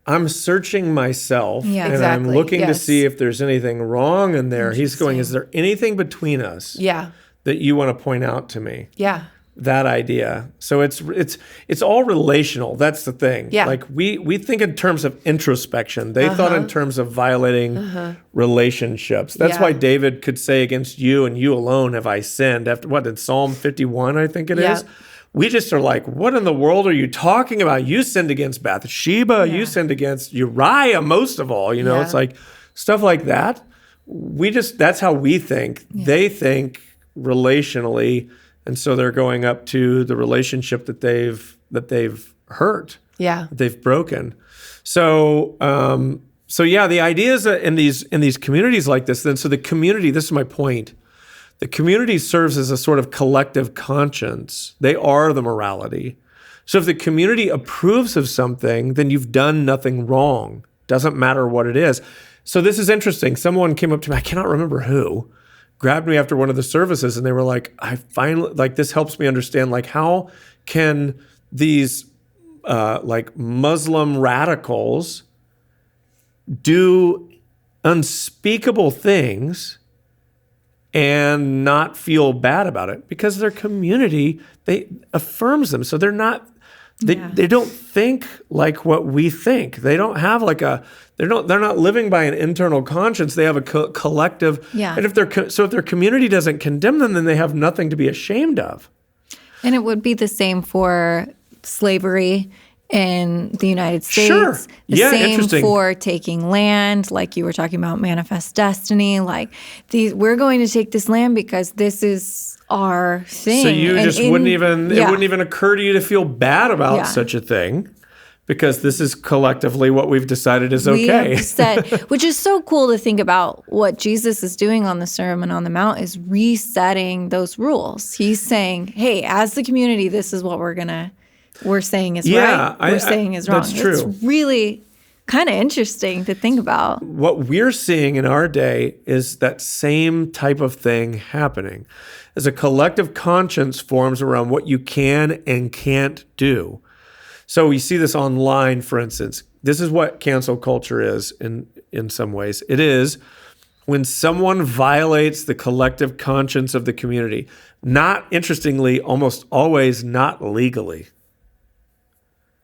I'm searching myself and I'm looking to see if there's anything wrong in there. He's going, is there anything between us that you want to point out to me? Yeah. That idea. So it's all relational. That's the thing. Yeah. Like we think in terms of introspection. They thought in terms of violating relationships. That's why David could say, against you and you alone have I sinned. After what, in Psalm 51, I think it is. We just are like, what in the world are you talking about? You sinned against Bathsheba. You sinned against Uriah, most of all. It's like stuff like that. That's how we think. Yeah. They think relationally, and so they're going up to the relationship that they've hurt. Yeah. That they've broken. So the idea is that in these communities like this, then so the community, this is my point. The community serves as a sort of collective conscience. They are the morality. So if the community approves of something, then you've done nothing wrong. Doesn't matter what it is. So this is interesting. Someone came up to me, I cannot remember who, grabbed me after one of the services, and they were like, I finally, like, this helps me understand, like, how can these like Muslim radicals do unspeakable things and not feel bad about it? Because their community, they affirms them. So they're not, they don't think like what we think. They don't have like they're not living by an internal conscience. They have a collective. Yeah. And if their community doesn't condemn them, then they have nothing to be ashamed of. And it would be the same for slavery in the United States. Sure. Same for taking land, like you were talking about manifest destiny. Like we're going to take this land because this is our thing. So you wouldn't even occur to you to feel bad about such a thing, because this is collectively what we've decided is okay. Which is so cool to think about. What Jesus is doing on the Sermon on the Mount is resetting those rules. He's saying, hey, as the community, this is what we're saying is right. We're saying is wrong. That's true. It's really kind of interesting to think about. What we're seeing in our day is that same type of thing happening. As a collective conscience forms around what you can and can't do. So we see this online, for instance. This is what cancel culture is in some ways. It is when someone violates the collective conscience of the community, not interestingly, almost always not legally,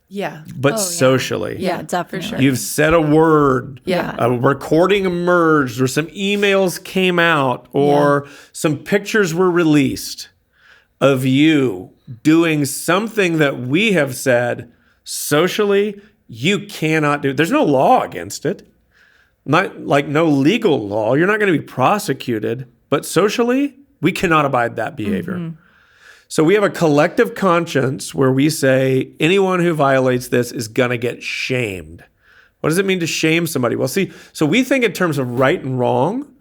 Yeah. but socially. Yeah, definitely. sure. You've said a word, Yeah. a recording emerged, or some emails came out, or some pictures were released of you doing something that we have said socially you cannot do. There's no law against it. Not like no legal law. You're not going to be prosecuted, but socially, we cannot abide that behavior. So we have a collective conscience where we say anyone who violates this is going to get shamed. What does it mean to shame somebody? Well, see, so we think in terms of right and wrong.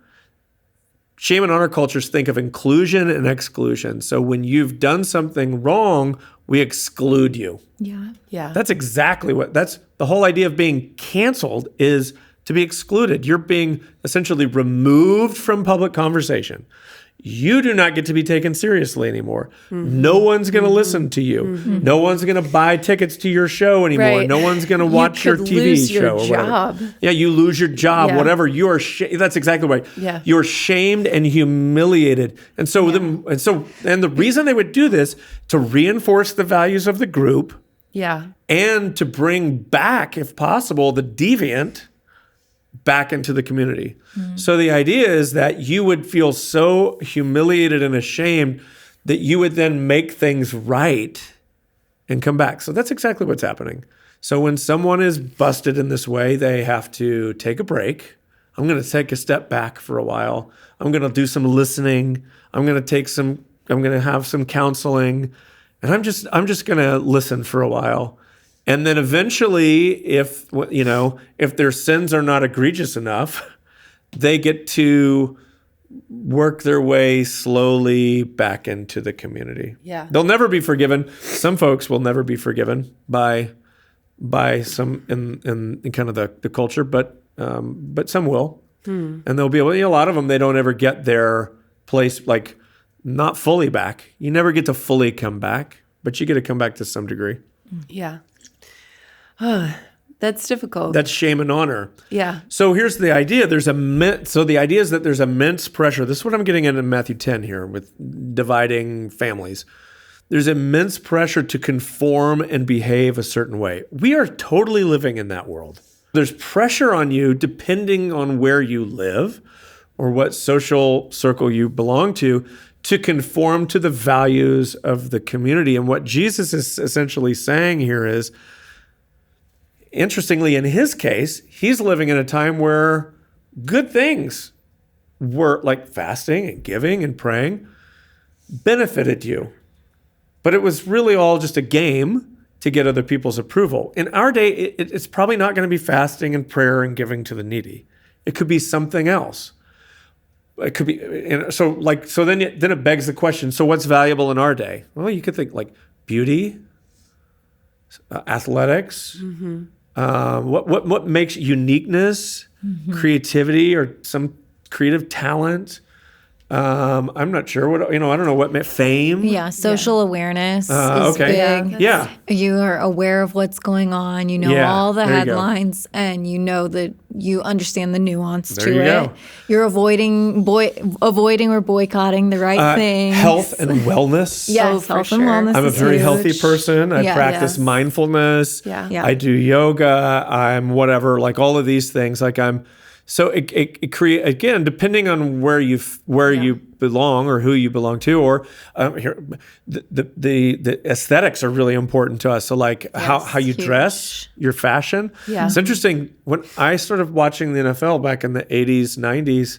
Shame in our cultures think of inclusion and exclusion. So when you've done something wrong, we exclude you. Yeah. That's exactly that's the whole idea of being canceled, is to be excluded. You're being essentially removed from public conversation. You do not get to be taken seriously anymore. No one's going to listen to you. No one's going to buy tickets to your show anymore. Right. No one's going to watch your could TV lose show your or whatever. job. Yeah, you lose your job, Yeah. whatever. You are that's exactly right. Yeah. You're shamed and humiliated. And so the reason they would do this, to reinforce the values of the group Yeah. and to bring back, if possible, the deviant back into the community. So the idea is that you would feel so humiliated and ashamed that you would then make things right and come back. So that's exactly what's happening. So when someone is busted in this way, they have to take a break. I'm going to take a step back for a while. I'm going to do some listening. I'm going to have some counseling, and I'm just going to listen for a while. And then eventually, if their sins are not egregious enough, they get to work their way slowly back into the community. Yeah. They'll never be forgiven. Some folks will never be forgiven by some in kind of the culture, but some will. And there'll be a lot of them, they don't ever get their place, like, not fully back. You never get to fully come back, but you get to come back to some degree. Yeah. That's difficult. That's shame and honor. Yeah. So here's the idea. So the idea is that there's immense pressure. This is what I'm getting at in Matthew 10 here with dividing families. There's immense pressure to conform and behave a certain way. We are totally living in that world. There's pressure on you depending on where you live or what social circle you belong to conform to the values of the community. And what Jesus is essentially saying here is, interestingly, in his case, he's living in a time where good things were, like fasting and giving and praying, benefited you. But it was really all just a game to get other people's approval. In our day, it's probably not going to be fasting and prayer and giving to the needy. It could be something else. It could be, so then it begs the question, so what's valuable in our day? Well, you could think like beauty, athletics, what makes uniqueness, creativity, or some creative talent. I'm not sure I don't know what fame. Yeah, social awareness is okay. big. Yeah. You are aware of what's going on. You know Yeah, all the there you go. headlines, and you know that you understand the nuance There to you it. go. You're avoiding or boycotting the right things. Health and wellness. Yes, for health sure. and wellness. I'm a is very huge. healthy person. I Yeah. practice Yes. mindfulness. Yeah. Yeah. I do yoga. I'm whatever, like all of these things. Like so it create, again, depending on where you belong or who you belong to, or the aesthetics are really important to us. So like how you huge. dress, your fashion. Yeah. It's interesting. When I started watching the NFL back in the 80s, 90s,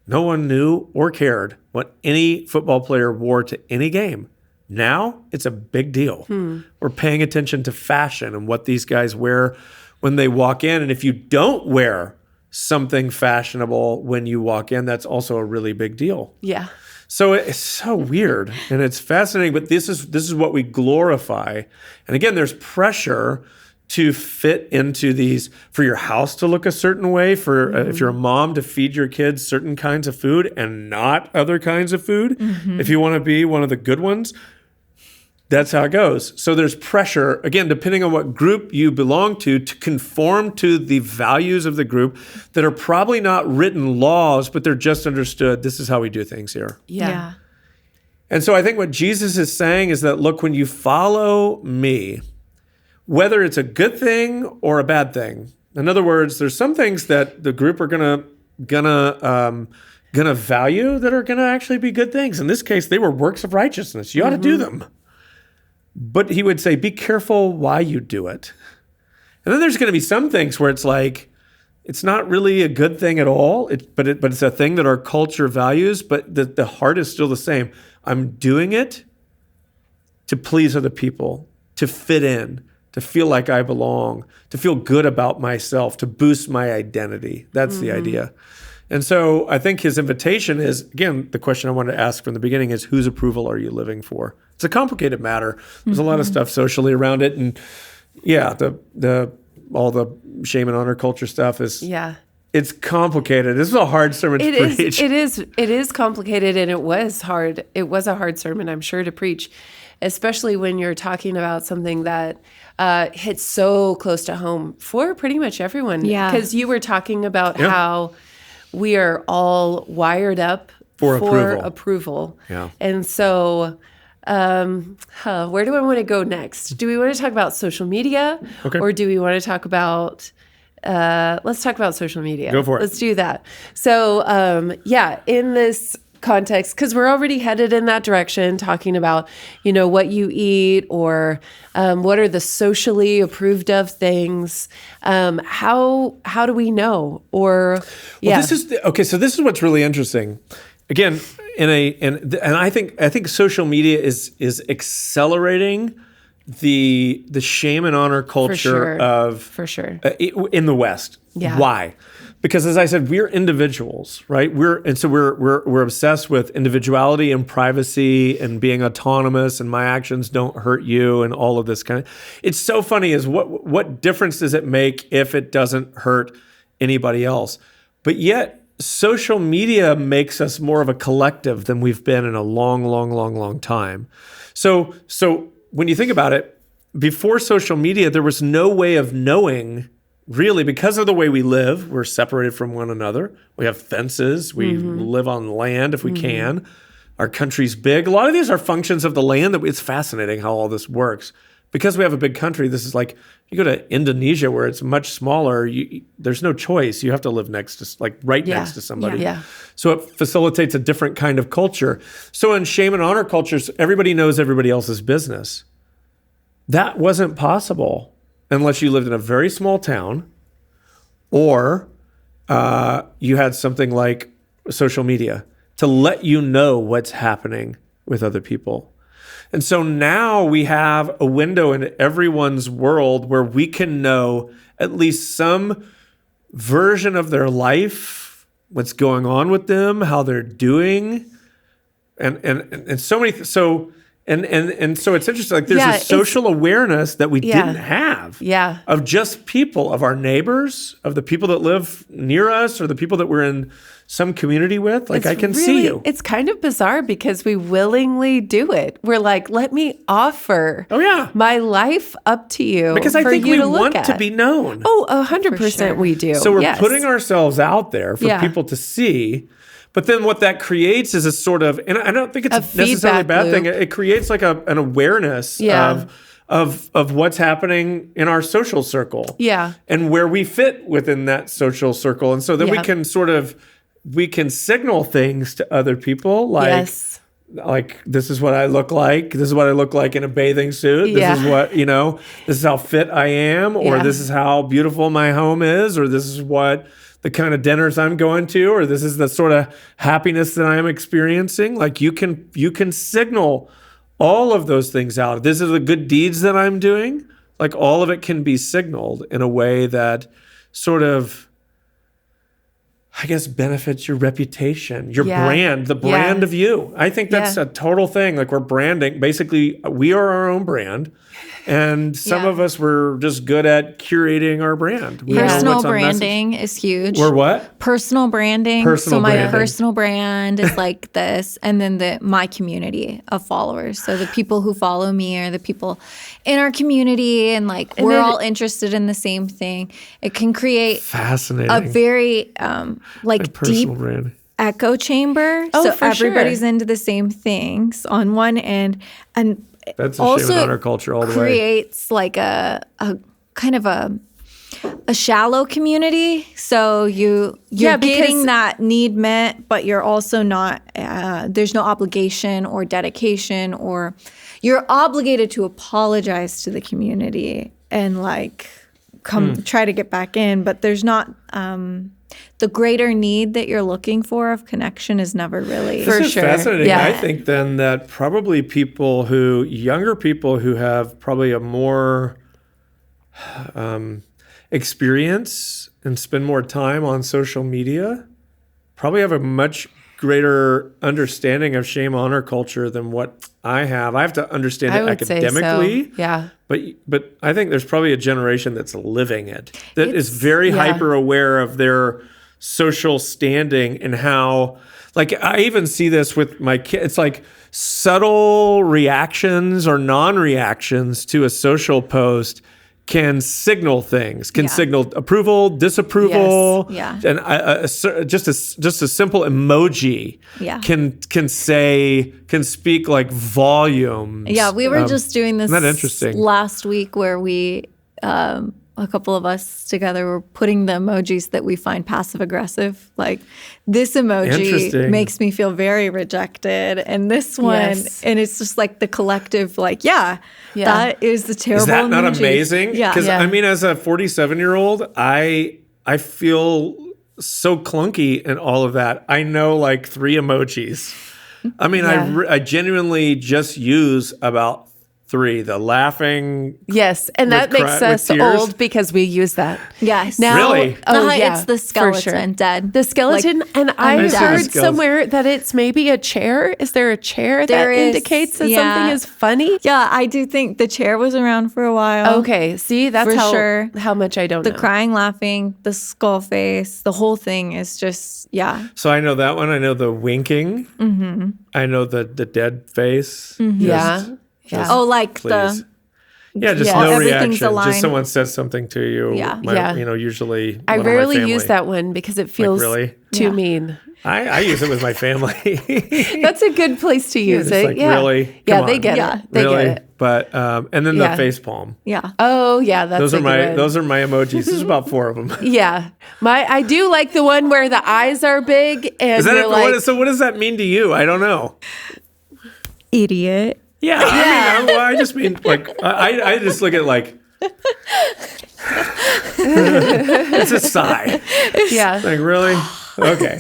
no one knew or cared what any football player wore to any game. Now it's a big deal. We're paying attention to fashion and what these guys wear when they walk in. And if you don't wear something fashionable when you walk in, that's also a really big deal. Yeah. So it's so weird and it's fascinating, but this is what we glorify. And again, there's pressure to fit into these, for your house to look a certain way, for if you're a mom, to feed your kids certain kinds of food and not other kinds of food. If you want to be one of the good ones, That's how it goes. So there's pressure, again, depending on what group you belong to conform to the values of the group that are probably not written laws, but they're just understood. This is how we do things here. Yeah. And so I think what Jesus is saying is that, look, when you follow me, whether it's a good thing or a bad thing, in other words, there's some things that the group are gonna value that are gonna actually be good things. In this case, they were works of righteousness. You ought to do them. But he would say, be careful why you do it. And then there's going to be some things where it's like, it's not really a good thing at all, but it's a thing that our culture values, but the heart is still the same. I'm doing it to please other people, to fit in, to feel like I belong, to feel good about myself, to boost my identity. That's the idea. And so I think his invitation is, again, the question I wanted to ask from the beginning is, whose approval are you living for? It's a complicated matter. There's a lot of stuff socially around it. And yeah, all the shame and honor culture stuff is, it's complicated. This is a hard sermon to preach. It is complicated, and it was hard. It was a hard sermon, I'm sure, to preach, especially when you're talking about something that hits so close to home for pretty much everyone. Yeah. Because you were talking about how we are all wired up for approval. Yeah. And so where do I want to go next? Do we want to talk about social media? Okay. Or do we want to talk about, let's talk about social media. Go for it. Let's do that. So, in this context, because we're already headed in that direction, talking about, what you eat or what are the socially approved of things. How do we know? Or this is what's really interesting. Again, and I think social media is accelerating the shame and honor culture in the West. Yeah. Why? Because as I said, we're individuals, right? We're obsessed with individuality and privacy and being autonomous, and my actions don't hurt you, and all of this kind of. It's so funny is what difference does it make if it doesn't hurt anybody else? But yet social media makes us more of a collective than we've been in a long, long, long, long time. So when you think about it, before social media, there was no way of knowing. Really, because of the way we live, we're separated from one another. We have fences. We live on land if we can. Our country's big. A lot of these are functions of the land. It's fascinating how all this works. Because we have a big country, this is like, you go to Indonesia where it's much smaller, there's no choice. You have to live next to somebody. Yeah. So it facilitates a different kind of culture. So in shame and honor cultures, everybody knows everybody else's business. That wasn't possible unless you lived in a very small town, or you had something like social media to let you know what's happening with other people. And so now we have a window into everyone's world where we can know at least some version of their life, what's going on with them, how they're doing, and so many. And so it's interesting. Like there's a social awareness that we didn't have. Yeah. Of just people, of our neighbors, of the people that live near us, or the people that we're in some community with. Like I can see you. It's kind of bizarre because we willingly do it. We're like, let me offer my life up to you. Because I think we want to be known. Oh, 100% we do. So we're putting ourselves out there for people to see. But then what that creates is a sort of, and I don't think it's necessarily a bad thing. It creates like an awareness of what's happening in our social circle. Yeah. And where we fit within that social circle. And so then we can signal things to other people like this is what I look like. This is what I look like in a bathing suit. This is what, this is how fit I am, or this is how beautiful my home is, or this is what the kind of dinners I'm going to, or this is the sort of happiness that I'm experiencing. Like you can signal all of those things out. These are the good deeds that I'm doing. Like all of it can be signaled in a way that sort of, I guess, benefits your reputation, your brand, the brand of you. I think that's a total thing. Like we're branding. Basically, we are our own brand. And some of us were just good at curating our brand. Personal branding is huge. We're what? personal branding. Personal so my branding. personal brand is like this, and then my community of followers. So the people who follow me are the people in our community, and like we're all interested in the same thing. It can create Fascinating. a very like personal deep brand. echo chamber. Oh, so for everybody's sure. into the same things on one end, and That's a also shame in our culture all the way. creates like a kind of a shallow community. So you're because- getting that need met, but you're also not. There's no obligation or dedication, or you're obligated to apologize to the community and like try to get back in, but there's not. The greater need that you're looking for of connection is never really. For This is sure. fascinating. Yeah. I think then that probably younger people who have probably a more experience and spend more time on social media probably have a much greater understanding of shame honor culture than what I have. I have to understand I it would say so. academically. Yeah. But I think there's probably a generation that's living it, that is It's- very yeah. hyper aware of their social standing and how, like, I even see this with my kids. It's like subtle reactions or non-reactions to a social post can signal things, can Yeah. signal approval, disapproval. Yes. Yeah. And just a simple emoji Yeah. can speak like volumes. Yeah, we were just doing this isn't that interesting? last week where we, a couple of us together, were putting the emojis that we find passive aggressive. Like this emoji Interesting. makes me feel very rejected, and this one, Yes. and it's just like the collective, like, that is the terrible. Is that not emoji. amazing? Yeah. Because Yeah. I mean, as a 47-year-old, I feel so clunky in all of that. I know like 3 emojis. I mean, Yeah. I genuinely just use about 3. The laughing. Yes, and that With makes with us tears? old because we use that. Yes. Now, Really? Oh, yeah, it's the for sure. skeleton dead. The skeleton, and I I'm dead. heard Skeleton. somewhere that it's maybe a chair. Is there a chair There that is, indicates that yeah. something is funny? Yeah, I do think the chair was around for a while. Okay, see, that's For how sure. how much I don't The know. crying, laughing, the skull face, the whole thing is just, So I know that one. I know the winking. Mm-hmm. I know the dead face. Yeah, yeah. Oh, like Please. Yeah, just Yeah. no Everything's reaction. aligned. Just someone says something to you. Yeah. Yeah. Usually I one of my rarely family. use that one because it feels really? too Yeah. mean. I use it with my family. That's a good place to use It's it. like, yeah, really? yeah, Come they on. get Yeah. it. They really? get it. But and then Yeah. the face palm. yeah. Oh yeah, that's Those a are good one. those are my emojis. There's about 4 of them. Yeah, I do like the one where the eyes are big and Is that you're it? like, So what does that mean to you? I don't know. Idiot. Yeah, I mean, I just mean like I just look at like it's a sigh. yeah, Like really? Okay.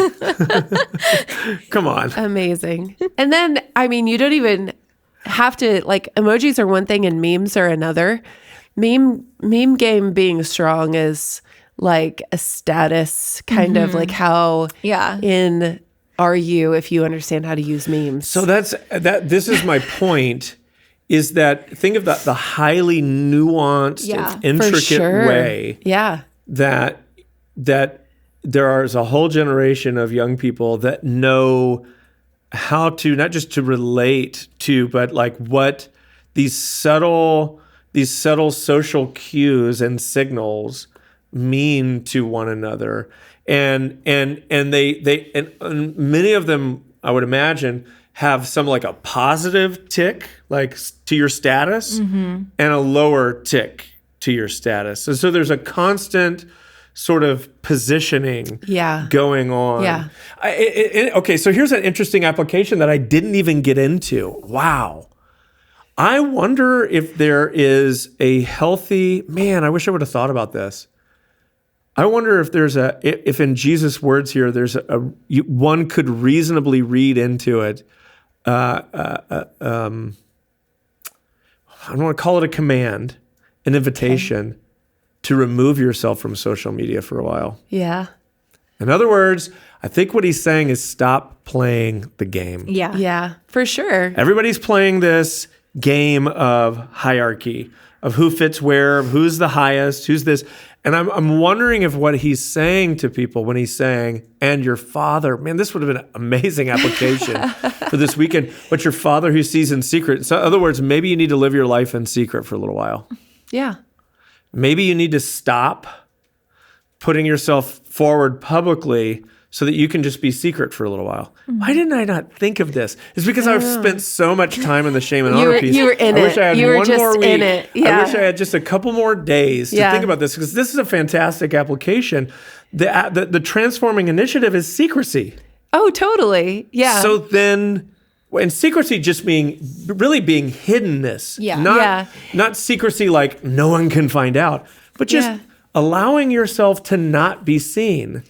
Come on. amazing. And then I mean, you don't even have to like emojis are one thing and memes are another. Meme game being strong is like a status kind of like how Yeah. in are you if you understand how to use memes. So this is my point, is that think of the highly nuanced Yeah, and For intricate sure. way Yeah. that there is a whole generation of young people that know how to not just to relate to, but like what these subtle social cues and signals mean to one another, and many of them, I would imagine, have some like a positive tick like to your status and a lower tick to your status, and so there's a constant sort of positioning Yeah. going on. Yeah. Okay, so here's an interesting application that I didn't even get into. Wow. I wonder if there is a healthy, man, I wish I would have thought about this. I wonder if if in Jesus' words here, one could reasonably read into it. I don't want to call it a command, an invitation to remove yourself from social media for a while. Yeah. In other words, I think what he's saying is stop playing the game. Yeah. Yeah. For sure. Everybody's playing this game of hierarchy, of who fits where, of who's the highest, who's this. And I'm wondering if what he's saying to people when he's saying, and your Father, man, this would have been an amazing application for this weekend. But your Father who sees in secret. So in other words, maybe you need to live your life in secret for a little while. Yeah. Maybe you need to stop putting yourself forward publicly so that you can just be secret for a little while. Why didn't I not think of this? It's because I've spent so much time in the shame and honor piece. You were in I wish it. I had You were one just more week. in it. Yeah. I wish I had just a couple more days to think about this, because this is a fantastic application. The transforming initiative is secrecy. Oh, totally. Yeah. So then, and secrecy just being hiddenness. Yeah. Not secrecy like no one can find out, but just allowing yourself to not be seen.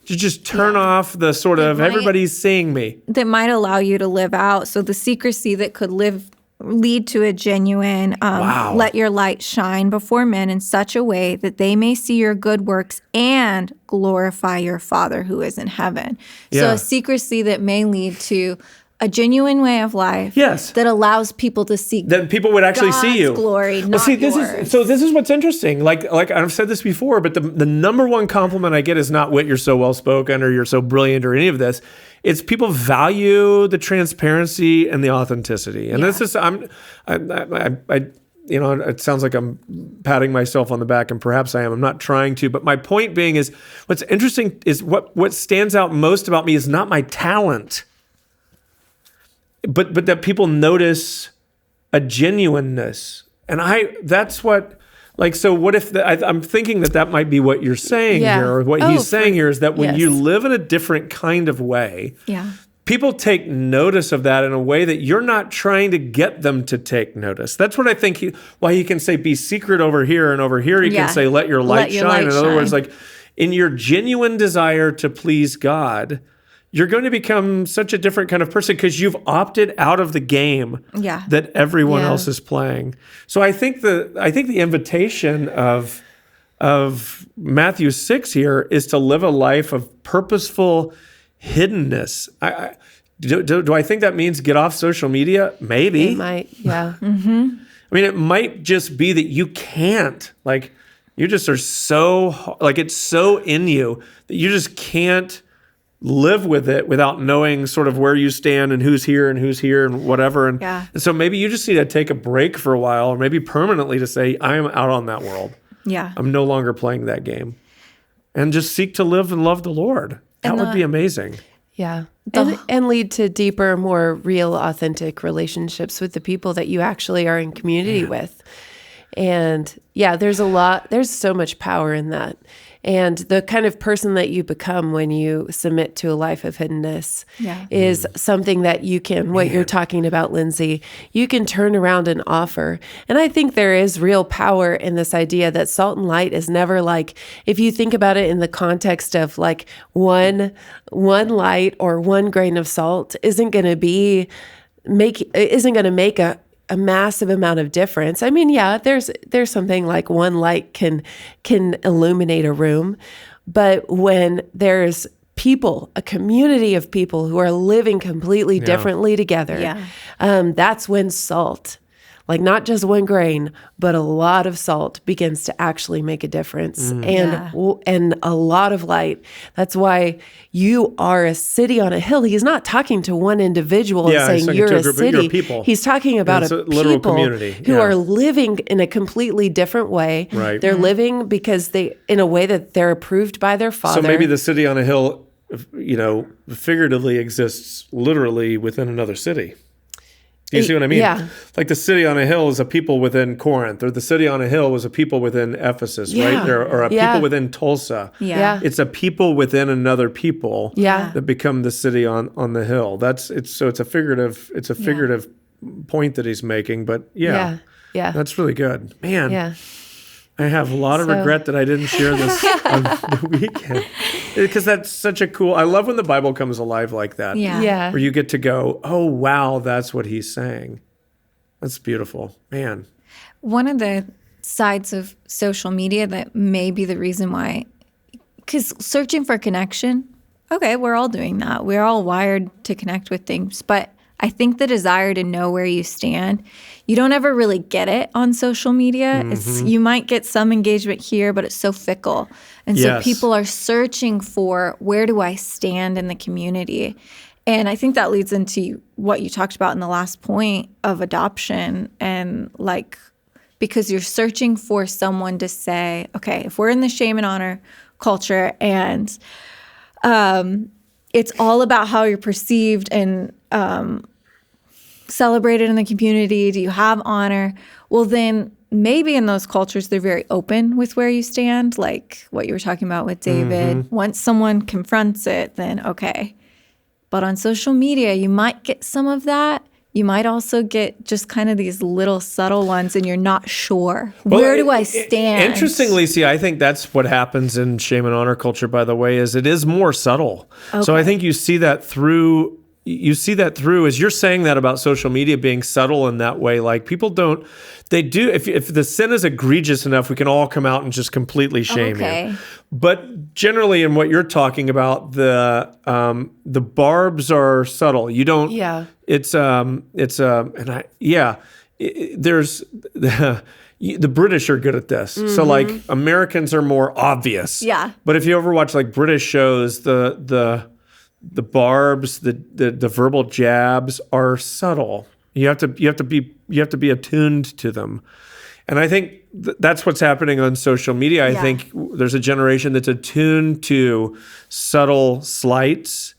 To just turn off the sort of everybody's seeing me. That might allow you to live out. So the secrecy that could lead to a genuine, let your light shine before men in such a way that they may see your good works and glorify your Father who is in heaven. So Yeah. a secrecy that may lead to a genuine way of life that allows people to seek that people would actually God's see you. glory, not this yours. is what's interesting. Like I've said this before, but the number one compliment I get is not Whit, you're so well spoken or you're so brilliant or any of this. It's people value the transparency and the authenticity. And this is it sounds like I'm patting myself on the back, and perhaps I am. I'm not trying to, but my point being is, what's interesting is what stands out most about me is not my talent. But that people notice a genuineness. And that's what, so what if, I'm thinking that might be what you're saying here, or what he's saying here is that when you live in a different kind of way, people take notice of that in a way that you're not trying to get them to take notice. That's what I think why he can say, be secret over here, and over here he can say, let your light shine. In other words, like in your genuine desire to please God, you're going to become such a different kind of person because you've opted out of the game that everyone else is playing. So I think the invitation of Matthew 6 here is to live a life of purposeful hiddenness. Do I think that means get off social media? Maybe. It might, yeah. I mean, it might just be that you can't. You just are so, it's so in you that you just can't live with it without knowing sort of where you stand and who's here and whatever. And so maybe you just need to take a break for a while, or maybe permanently, to say, I am out on that world. Yeah. I'm no longer playing that game. And just seek to live and love the Lord. That would be amazing. Yeah. And lead to deeper, more real, authentic relationships with the people that you actually are in community with. And there's so much power in that. And the kind of person that you become when you submit to a life of hiddenness is something that you can, what you're talking about, Lindsay, you can turn around and offer. And I think there is real power in this idea that salt and light is never if you think about it in the context of one light or one grain of salt isn't going to make a massive amount of difference. I mean, there's something like one light can illuminate a room, but when there's people, a community of people who are living completely differently together, that's when salt, not just one grain, but a lot of salt begins to actually make a difference, and a lot of light. That's why you are a city on a hill. He's not talking to one individual and saying you're a city. You're a people. He's talking about a literal people community who are living in a completely different way. Right. They're living because in a way that they're approved by their Father. So maybe the city on a hill, figuratively exists literally within another city. Do you see what I mean? Yeah. Like the city on a hill is a people within Corinth, or the city on a hill was a people within Ephesus, right? Or a people within Tulsa. Yeah. It's a people within another people that become the city on the hill. It's a figurative point that he's making, but that's really good. Man. Yeah. I have a lot of regret that I didn't share this on the weekend, because that's such a cool. I love when the Bible comes alive like that. Yeah. Where you get to go, oh wow, that's what he's saying. That's beautiful, man. One of the sides of social media that may be the reason why, because searching for connection, okay, we're all doing that. We're all wired to connect with things, but I think the desire to know where you stand, you don't ever really get it on social media. You might get some engagement here, but it's so fickle. And so Yes. people are searching for, where do I stand in the community? And I think that leads into what you talked about in the last point of adoption, and like, because you're searching for someone to say, okay, if we're in the shame and honor culture, and it's all about how you're perceived and celebrated in the community, do you have honor? Well, then maybe in those cultures, they're very open with where you stand, like what you were talking about with David. Once someone confronts it, then okay. But on social media, you might get some of that. You might also get just kind of these little subtle ones, and you're not sure. Where do I stand? Interestingly, see, I think that's what happens in shame and honor culture, by the way, is it is more subtle. So I think you see that through as you're saying that about social media being subtle in that way. Like, people don't, they do, if the sin is egregious enough, we can all come out and just completely shame you. But generally, in what you're talking about, the barbs are subtle. You don't. Yeah. There's the British are good at this. So like, Americans are more obvious. Yeah. But if you ever watch like British shows, the barbs, the verbal jabs are subtle. You have to be attuned to them. And I think that's what's happening on social media. I think there's a generation that's attuned to subtle slights,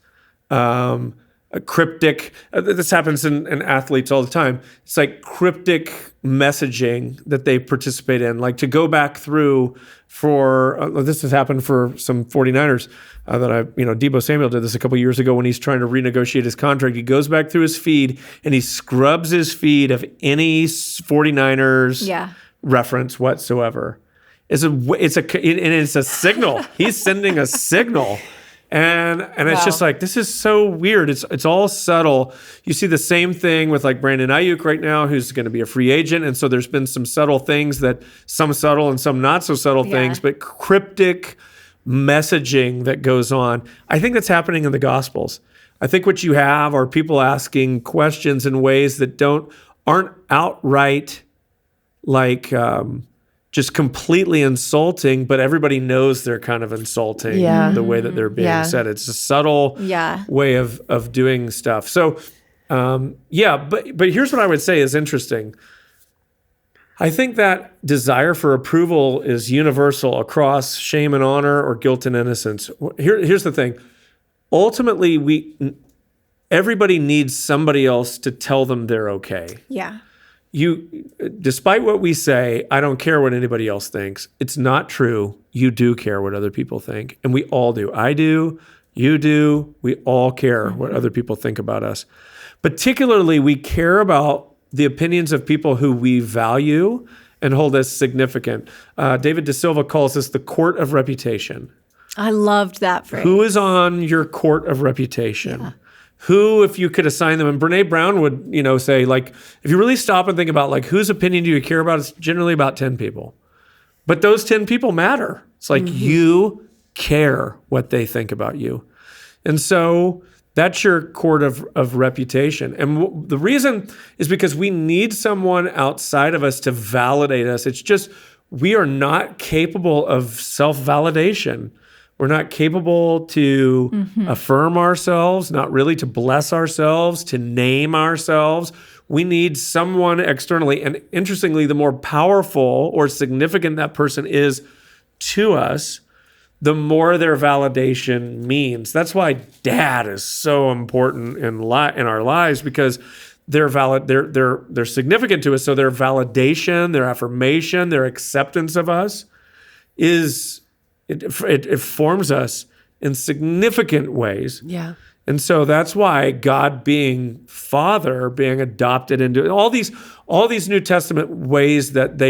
cryptic. This happens in athletes all the time. It's like cryptic messaging that they participate in. Like, to go back through this has happened for some 49ers Deebo Samuel did this a couple years ago when he's trying to renegotiate his contract. He goes back through his feed and he scrubs his feed of any 49ers reference whatsoever. It's a signal. He's sending a signal. And it's just like, this is so weird. It's all subtle. You see the same thing with like Brandon Ayuk right now, who's going to be a free agent. And so there's been some subtle things, some subtle and some not so subtle things, but cryptic messaging that goes on. I think that's happening in the Gospels. I think what you have are people asking questions in ways that aren't outright like just completely insulting, but everybody knows they're kind of insulting the way that they're being said. It's a subtle way of doing stuff. So, but here's what I would say is interesting. I think that desire for approval is universal across shame and honor or guilt and innocence. Here's the thing. Ultimately, everybody needs somebody else to tell them they're okay. Yeah. Despite what we say, I don't care what anybody else thinks. It's not true. You do care what other people think. And we all do. I do. You do. We all care what other people think about us. Particularly, we care about the opinions of people who we value and hold as significant. David De Silva calls this the court of reputation. I loved that phrase. Who is on your court of reputation? Yeah. Who, if you could assign them, and Brene Brown would, say, like, if you really stop and think about, like, whose opinion do you care about, it's generally about 10 people. But those 10 people matter. It's like you care what they think about you. And so that's your court of reputation. And the reason is because we need someone outside of us to validate us. It's just we are not capable of self-validation. We're not capable to affirm ourselves, not really to bless ourselves, to name ourselves. We need someone externally. And interestingly, the more powerful or significant that person is to us, the more their validation means. That's why dad is so important in our lives, because they're significant to us. So their validation, their affirmation, their acceptance of us it forms us in significant ways. Yeah. And so that's why God being Father, being adopted into all these New Testament ways that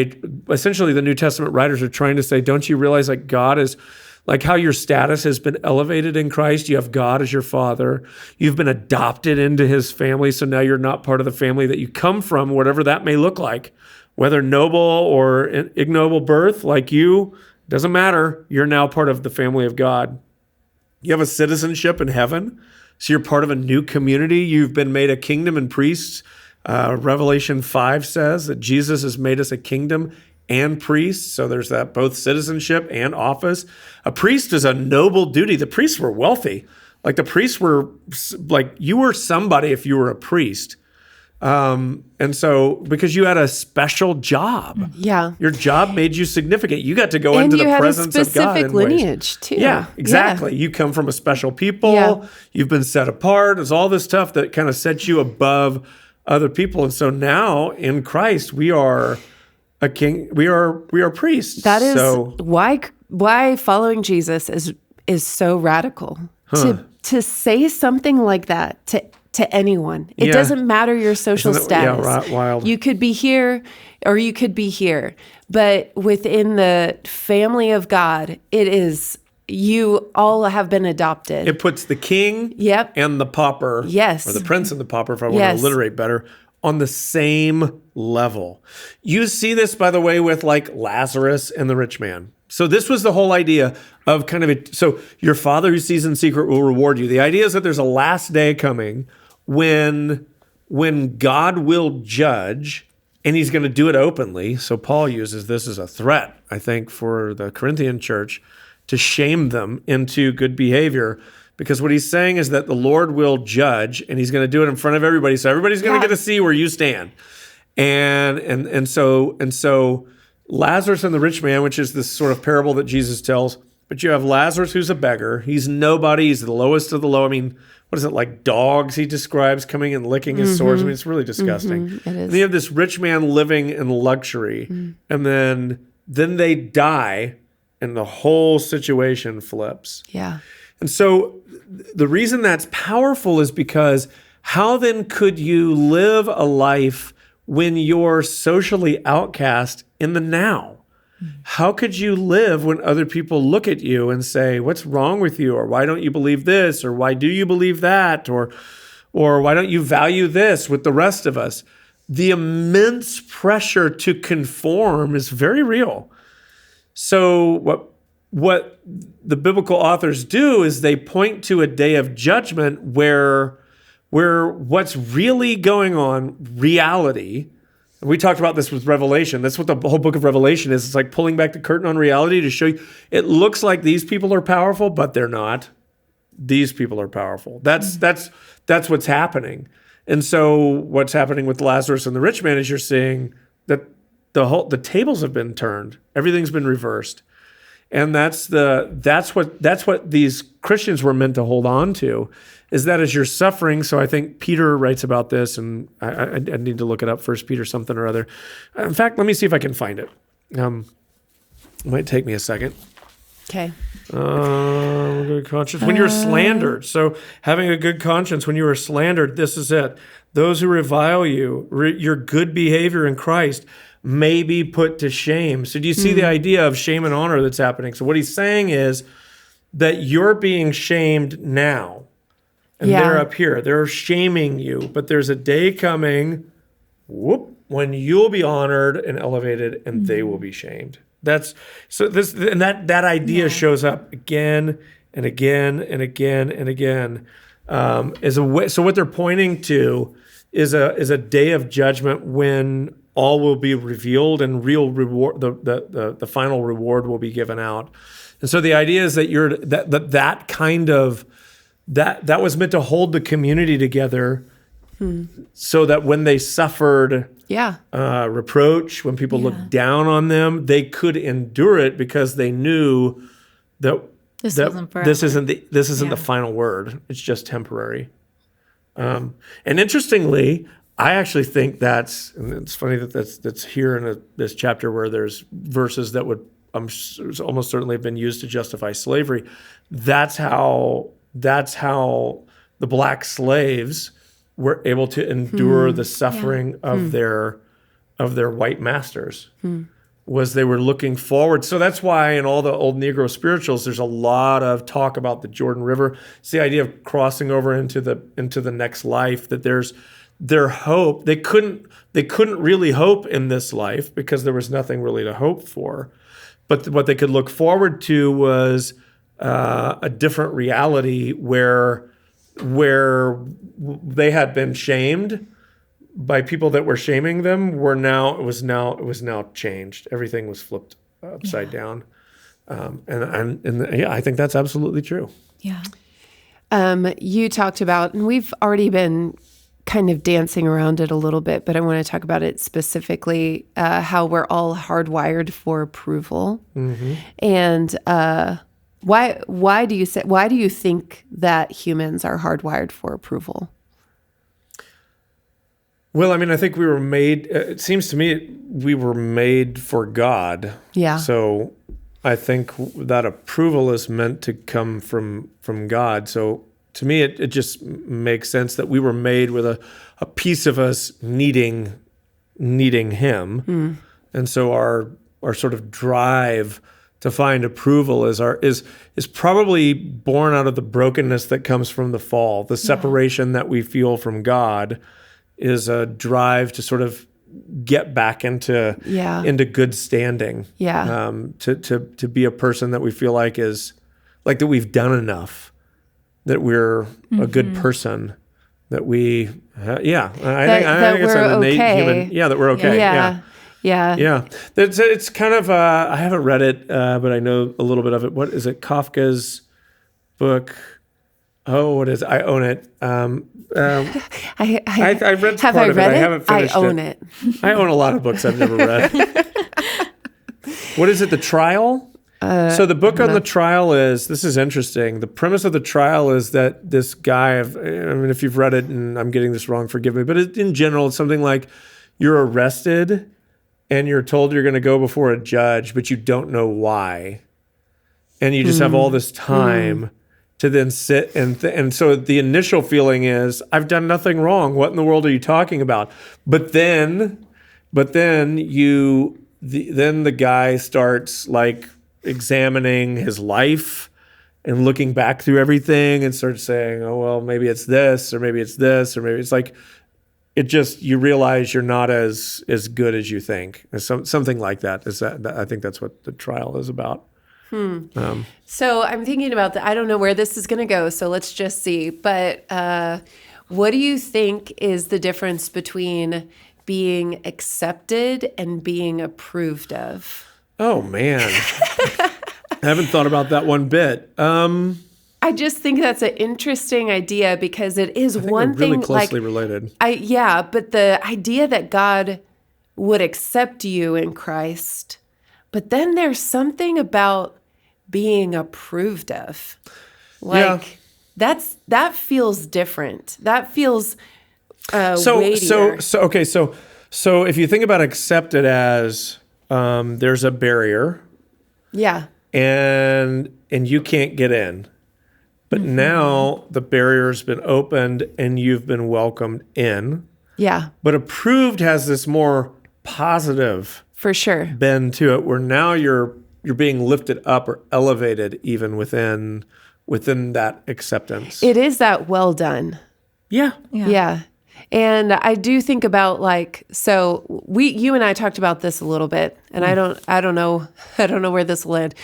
essentially the New Testament writers are trying to say, don't you realize like God is, like how your status has been elevated in Christ, you have God as your Father. You've been adopted into his family, so now you're not part of the family that you come from, whatever that may look like, whether noble or ignoble birth, like you, doesn't matter. You're now part of the family of God. You have a citizenship in heaven. So you're part of a new community. You've been made a kingdom and priests. Revelation 5 says that Jesus has made us a kingdom and priests. So there's that both citizenship and office. A priest is a noble duty. The priests were wealthy. Like the priests were like, you were somebody if you were a priest. And so because you had a special job. Yeah. Your job made you significant. You got to go into the presence of God. And you had a specific lineage too. Yeah, exactly. Yeah. You come from a special people. Yeah. You've been set apart. There's all this stuff that kind of sets you above other people. And so now in Christ, we are a king. We are priests. That is why following Jesus is so radical. To say something like that to anyone. It doesn't matter your social status. Yeah, wild. You could be here or you could be here. But within the family of God, it is, you all have been adopted. It puts the king and the pauper, or the prince and the pauper, if I want to alliterate better, on the same level. You see this, by the way, with like Lazarus and the rich man. So this was the whole idea of kind of it. So your Father who sees in secret will reward you. The idea is that there's a last day coming when God will judge, and he's going to do it openly. So Paul uses this as a threat, I think, for the Corinthian church to shame them into good behavior. Because what he's saying is that the Lord will judge, and he's going to do it in front of everybody. So everybody's going to get to see where you stand. And so Lazarus and the rich man, which is this sort of parable that Jesus tells, but you have Lazarus who's a beggar. He's nobody. He's the lowest of the low. I mean, what is it, like dogs he describes coming and licking his sores? I mean, it's really disgusting. It is. And you have this rich man living in luxury, and then they die, and the whole situation flips. Yeah. And so the reason that's powerful is because how then could you live a life when you're socially outcast in the now? How could you live when other people look at you and say, what's wrong with you? Or why don't you believe this? Or why do you believe that? Or why don't you value this with the rest of us? The immense pressure to conform is very real. So what the biblical authors do is they point to a day of judgment where what's really going on, reality. We talked about this with Revelation. That's what the whole book of Revelation is. It's like pulling back the curtain on reality to show you. It looks like these people are powerful, but they're not. These people are powerful. That's what's happening. And so what's happening with Lazarus and the rich man is you're seeing that the tables have been turned. Everything's been reversed. And that's what these Christians were meant to hold on to, is that as you're suffering. So I think Peter writes about this, and I need to look it up, 1 Peter something or other. In fact, let me see if I can find it. It might take me a second. Okay. Good conscience. When you're slandered. So having a good conscience when you are slandered, this is it. Those who revile you, your good behavior in Christ, may be put to shame. So do you see the idea of shame and honor that's happening? So what he's saying is that you're being shamed now. And they're up here. They're shaming you. But there's a day coming, when you'll be honored and elevated and they will be shamed. That idea shows up again and again and again and again as a way. So what they're pointing to is a day of judgment when all will be revealed and real reward, the final reward will be given out. And so the idea is that that kind of that was meant to hold the community together, so that when they suffered reproach, when people looked down on them, they could endure it because they knew that this isn't the final word. It's just temporary. And interestingly, I actually think and it's funny that's here in this chapter where there's verses that would almost certainly have been used to justify slavery. That's how the black slaves were able to endure the suffering of their white masters. Was they were looking forward. So that's why in all the old Negro spirituals, there's a lot of talk about the Jordan River. It's the idea of crossing over into the next life, that there's their hope. They couldn't really hope in this life because there was nothing really to hope for. But what they could look forward to was a different reality where where they had been shamed by people that were shaming them it was now changed. Everything was flipped upside down. And yeah, I think that's absolutely true. Yeah. You talked about, and we've already been kind of dancing around it a little bit, but I want to talk about it specifically, how we're all hardwired for approval. Mm-hmm. And why do you think that humans are hardwired for approval? Well, I mean, I think we were made, it seems to me we were made for God. Yeah. So I think that approval is meant to come from God. So to me, it just makes sense that we were made with a piece of us needing Him. And so our sort of drive to find approval is probably born out of the brokenness that comes from the fall. The separation that we feel from God is a drive to sort of get back into good standing. Yeah. To be a person that we feel like is like that we've done enough, that we're a good person, that we I think it's an innate human. Yeah, that we're okay. Yeah. It's kind of I haven't read it, but I know a little bit of it. What is it? Kafka's book. Oh, what is it? I own it. I read part of it. I haven't finished it. I own it. I own a lot of books I've never read. What is it? The Trial? So the book on the trial this is interesting. The premise of the trial is that this guy, I mean, if you've read it and I'm getting this wrong, forgive me, but in general, it's something like you're arrested and you're told you're going to go before a judge, but you don't know why. And you just have all this time to then sit and so the initial feeling is, I've done nothing wrong. What in the world are you talking about? But then the guy starts like examining his life and looking back through everything and starts saying, oh, well, maybe it's this, or maybe it's this, or maybe it's like, you realize you're not as good as you think. Something like that. I think that's what the trial is about. So I'm thinking about I don't know where this is going to go, so let's just see. But what do you think is the difference between being accepted and being approved of? Oh, man. I haven't thought about that one bit. I just think that's an interesting idea because it is one thing really closely related. But the idea that God would accept you in Christ, but then there's something about being approved of. That feels different. That feels weightier. So if you think about accepted as there's a barrier. Yeah. And you can't get in. But now the barrier's been opened and you've been welcomed in. Yeah. But approved has this more positive for sure bend to it, where now you're being lifted up or elevated even within that acceptance. It is that well done. Yeah. And I do think about you and I talked about this a little bit, and I don't know where this will end,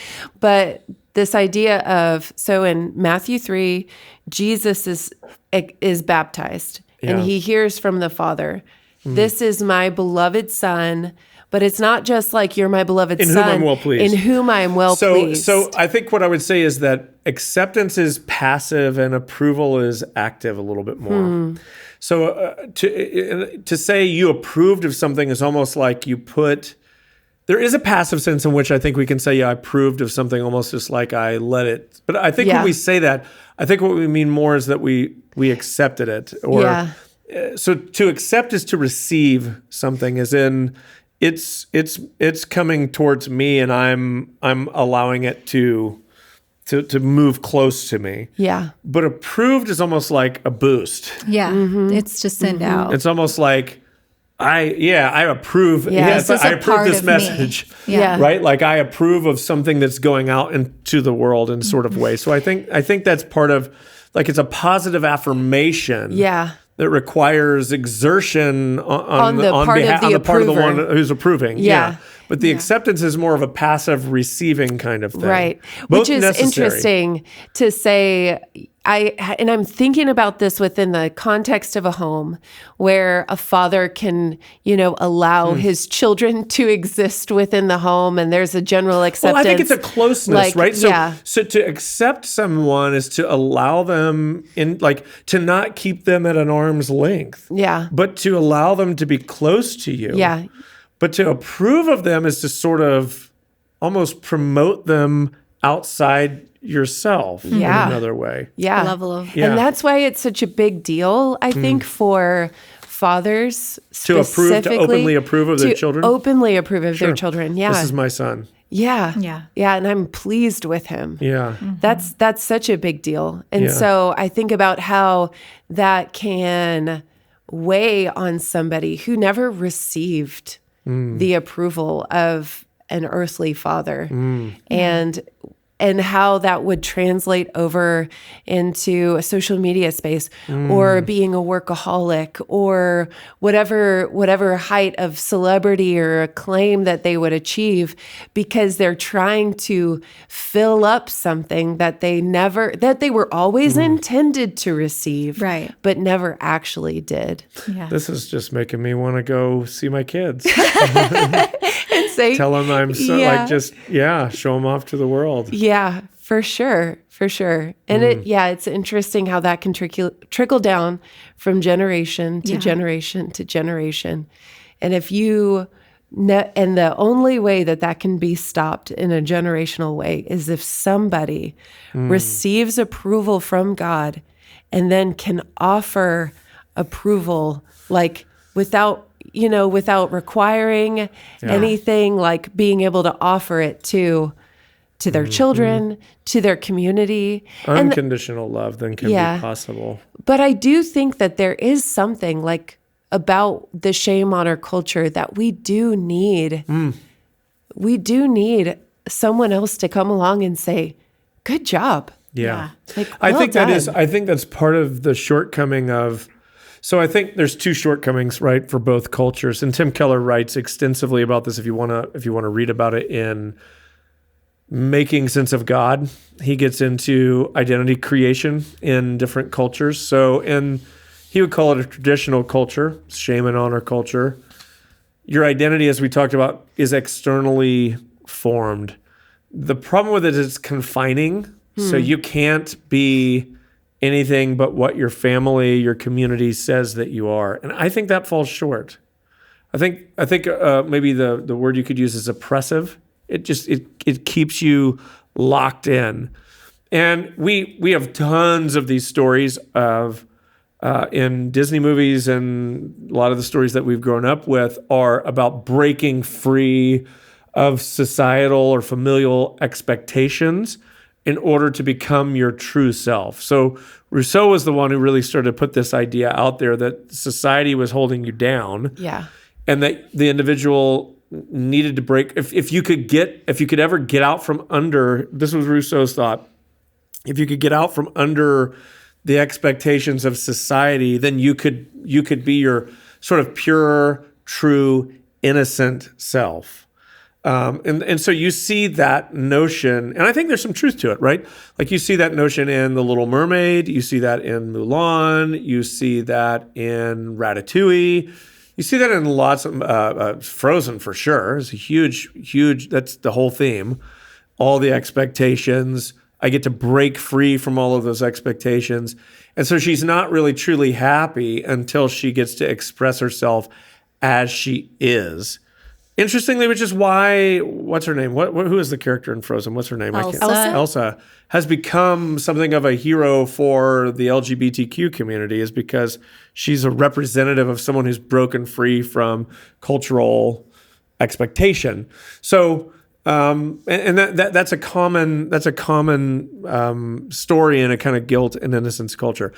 but this idea of, so in Matthew 3, Jesus is baptized and he hears from the Father, this is my beloved Son. But it's not just like you're my beloved Son. In whom I'm well pleased. In whom I am well pleased. So I think what I would say is that acceptance is passive and approval is active a little bit more. So to say you approved of something is almost like there is a passive sense in which I think we can say, I approved of something, almost just like I let it. But I think when we say that, I think what we mean more is that we accepted it. So to accept is to receive something, as in it's coming towards me and I'm allowing it to move close to me. Yeah. But approved is almost like a boost. Yeah. It's to send out. It's almost like I approve. Yeah, I approve this message. Yeah. Right? Like I approve of something that's going out into the world in sort of way. So I think that's part of, like, it's a positive affirmation. Yeah. That requires exertion on the part of the one who's approving. Yeah. But the acceptance is more of a passive receiving kind of thing. Right. Both Which is necessary. interesting to say. I'm thinking about this within the context of a home where a father can, allow his children to exist within the home, and there's a general acceptance. Well, I think it's a closeness, right? So to accept someone is to allow them to not keep them at an arm's length. Yeah. But to allow them to be close to you. Yeah. But to approve of them is to sort of almost promote them outside yourself in another way. Yeah. Level of And that's why it's such a big deal, I think, for fathers to openly approve of their children. Openly approve of their children. Yeah. This is my son. Yeah. Yeah. Yeah. And I'm pleased with him. Yeah. That's such a big deal. And so I think about how that can weigh on somebody who never received the approval of an earthly father, and how that would translate over into a social media space or being a workaholic or whatever height of celebrity or acclaim that they would achieve, because they're trying to fill up something that they were always intended to receive, Right. but never actually did. Yeah. This is just making me want to go see my kids. And say, Tell them I'm so show them off to the world. yeah, for sure. And it's interesting how that can trickle down from generation to generation to generation. And if you and the only way that can be stopped in a generational way is if somebody receives approval from God and then can offer approval without requiring anything, like being able to offer it to their children, to their community. Unconditional love then can be possible. But I do think that there is something about the shame on our culture that we do need. We do need someone else to come along and say, good job. Yeah. I think that's part of the shortcoming of. So I think there's two shortcomings, right, for both cultures. And Tim Keller writes extensively about this if you want to read about it in Making Sense of God. He gets into identity creation in different cultures. So he would call it a traditional culture, shame and honor culture. Your identity, as we talked about, is externally formed. The problem with it is it's confining. So you can't be anything but what your family, your community says that you are. And I think that falls short. I think maybe the word you could use is oppressive. It keeps you locked in. And we have tons of these stories of in Disney movies, and a lot of the stories that we've grown up with are about breaking free of societal or familial expectations in order to become your true self. So Rousseau was the one who really started to put this idea out there that society was holding you down. Yeah. And that the individual needed to break. If you could ever get out from under, this was Rousseau's thought, if you could get out from under the expectations of society, then you could be your sort of pure, true, innocent self. And so you see that notion, and I think there's some truth to it, right? Like you see that notion in The Little Mermaid, you see that in Mulan, you see that in Ratatouille, you see that in lots of Frozen for sure. It's a huge. That's the whole theme. All the expectations. I get to break free from all of those expectations, and so she's not really truly happy until she gets to express herself as she is. Interestingly, which is why, what's her name? Who is the character in Frozen? What's her name? Elsa has become something of a hero for the LGBTQ community, is because she's a representative of someone who's broken free from cultural expectation. So, and that's a common story in a kind of guilt and innocence culture.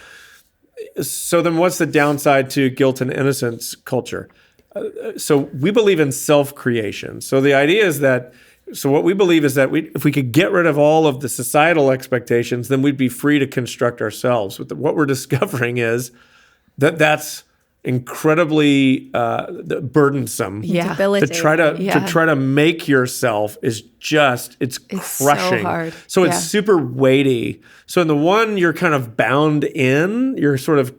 So then, what's the downside to guilt and innocence culture? So we believe in self-creation. So the idea is that, what we believe is that if we could get rid of all of the societal expectations, then we'd be free to construct ourselves. What we're discovering is that that's incredibly burdensome. Yeah. To Debilitating. try to make yourself is just it's crushing. so hard. So it's Yeah. super weighty. So in the one you're kind of bound in, you're sort of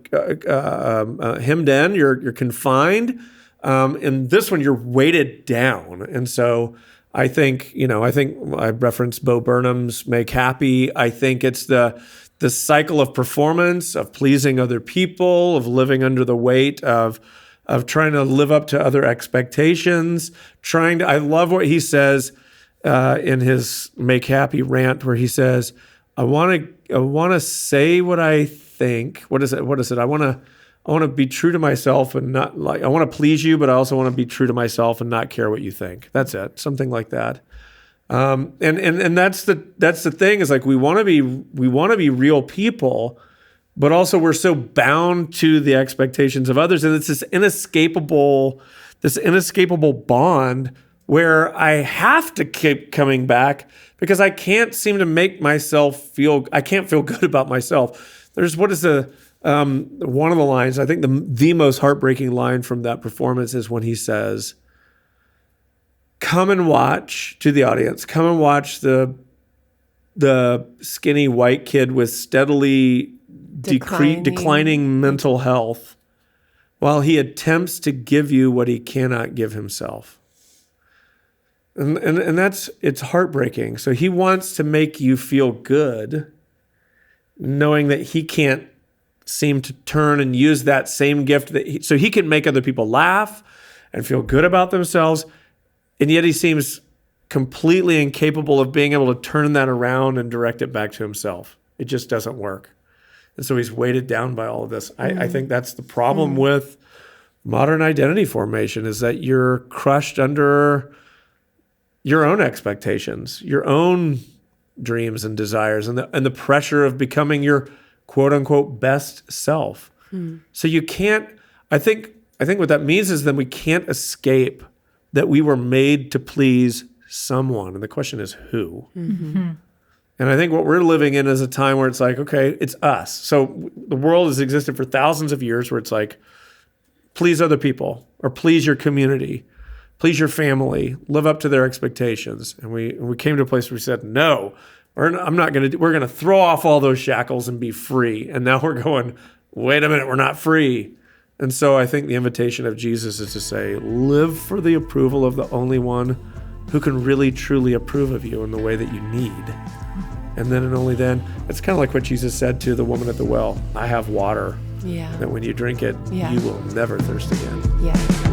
hemmed in, you're confined. In this one you're weighted down, and so I think I referenced Bo Burnham's Make Happy. I think it's the cycle of performance, of pleasing other people, of living under the weight of trying to live up to other expectations, I love what he says in his Make Happy rant, where he says, I want to say what I think. What is it? I want to be true to myself and not I want to please you, but I also want to be true to myself and not care what you think. That's it. Something like that. And that's the thing, is like we want to be real people, but also we're so bound to the expectations of others, and it's this inescapable bond where I have to keep coming back because I can't seem to make myself I can't feel good about myself. There's one of the lines, I think the most heartbreaking line from that performance is when he says, come and watch, to the audience, come and watch the skinny white kid with steadily declining mental health while he attempts to give you what he cannot give himself. And it's heartbreaking. So he wants to make you feel good, knowing that he can't seem to turn and use that same gift so he can make other people laugh and feel good about themselves. And yet he seems completely incapable of being able to turn that around and direct it back to himself. It just doesn't work. And so he's weighted down by all of this. I think that's the problem with modern identity formation, is that you're crushed under your own expectations, your own dreams and desires, and the pressure of becoming your quote unquote best self. So you can't, I think what that means is then we can't escape that we were made to please someone. And the question is who? Mm-hmm. And I think what we're living in is a time where it's like, okay, it's us. So the world has existed for thousands of years where it's like, please other people, or please your community, please your family, live up to their expectations. And we came to a place where we said, no, we're going to throw off all those shackles and be free. And now we're going, wait a minute, we're not free. And so I think the invitation of Jesus is to say, live for the approval of the only one who can really, truly approve of you in the way that you need. And then and only then, it's kind of like what Jesus said to the woman at the well, I have water. Yeah. That when you drink it, Yeah. you will never thirst again. Yeah.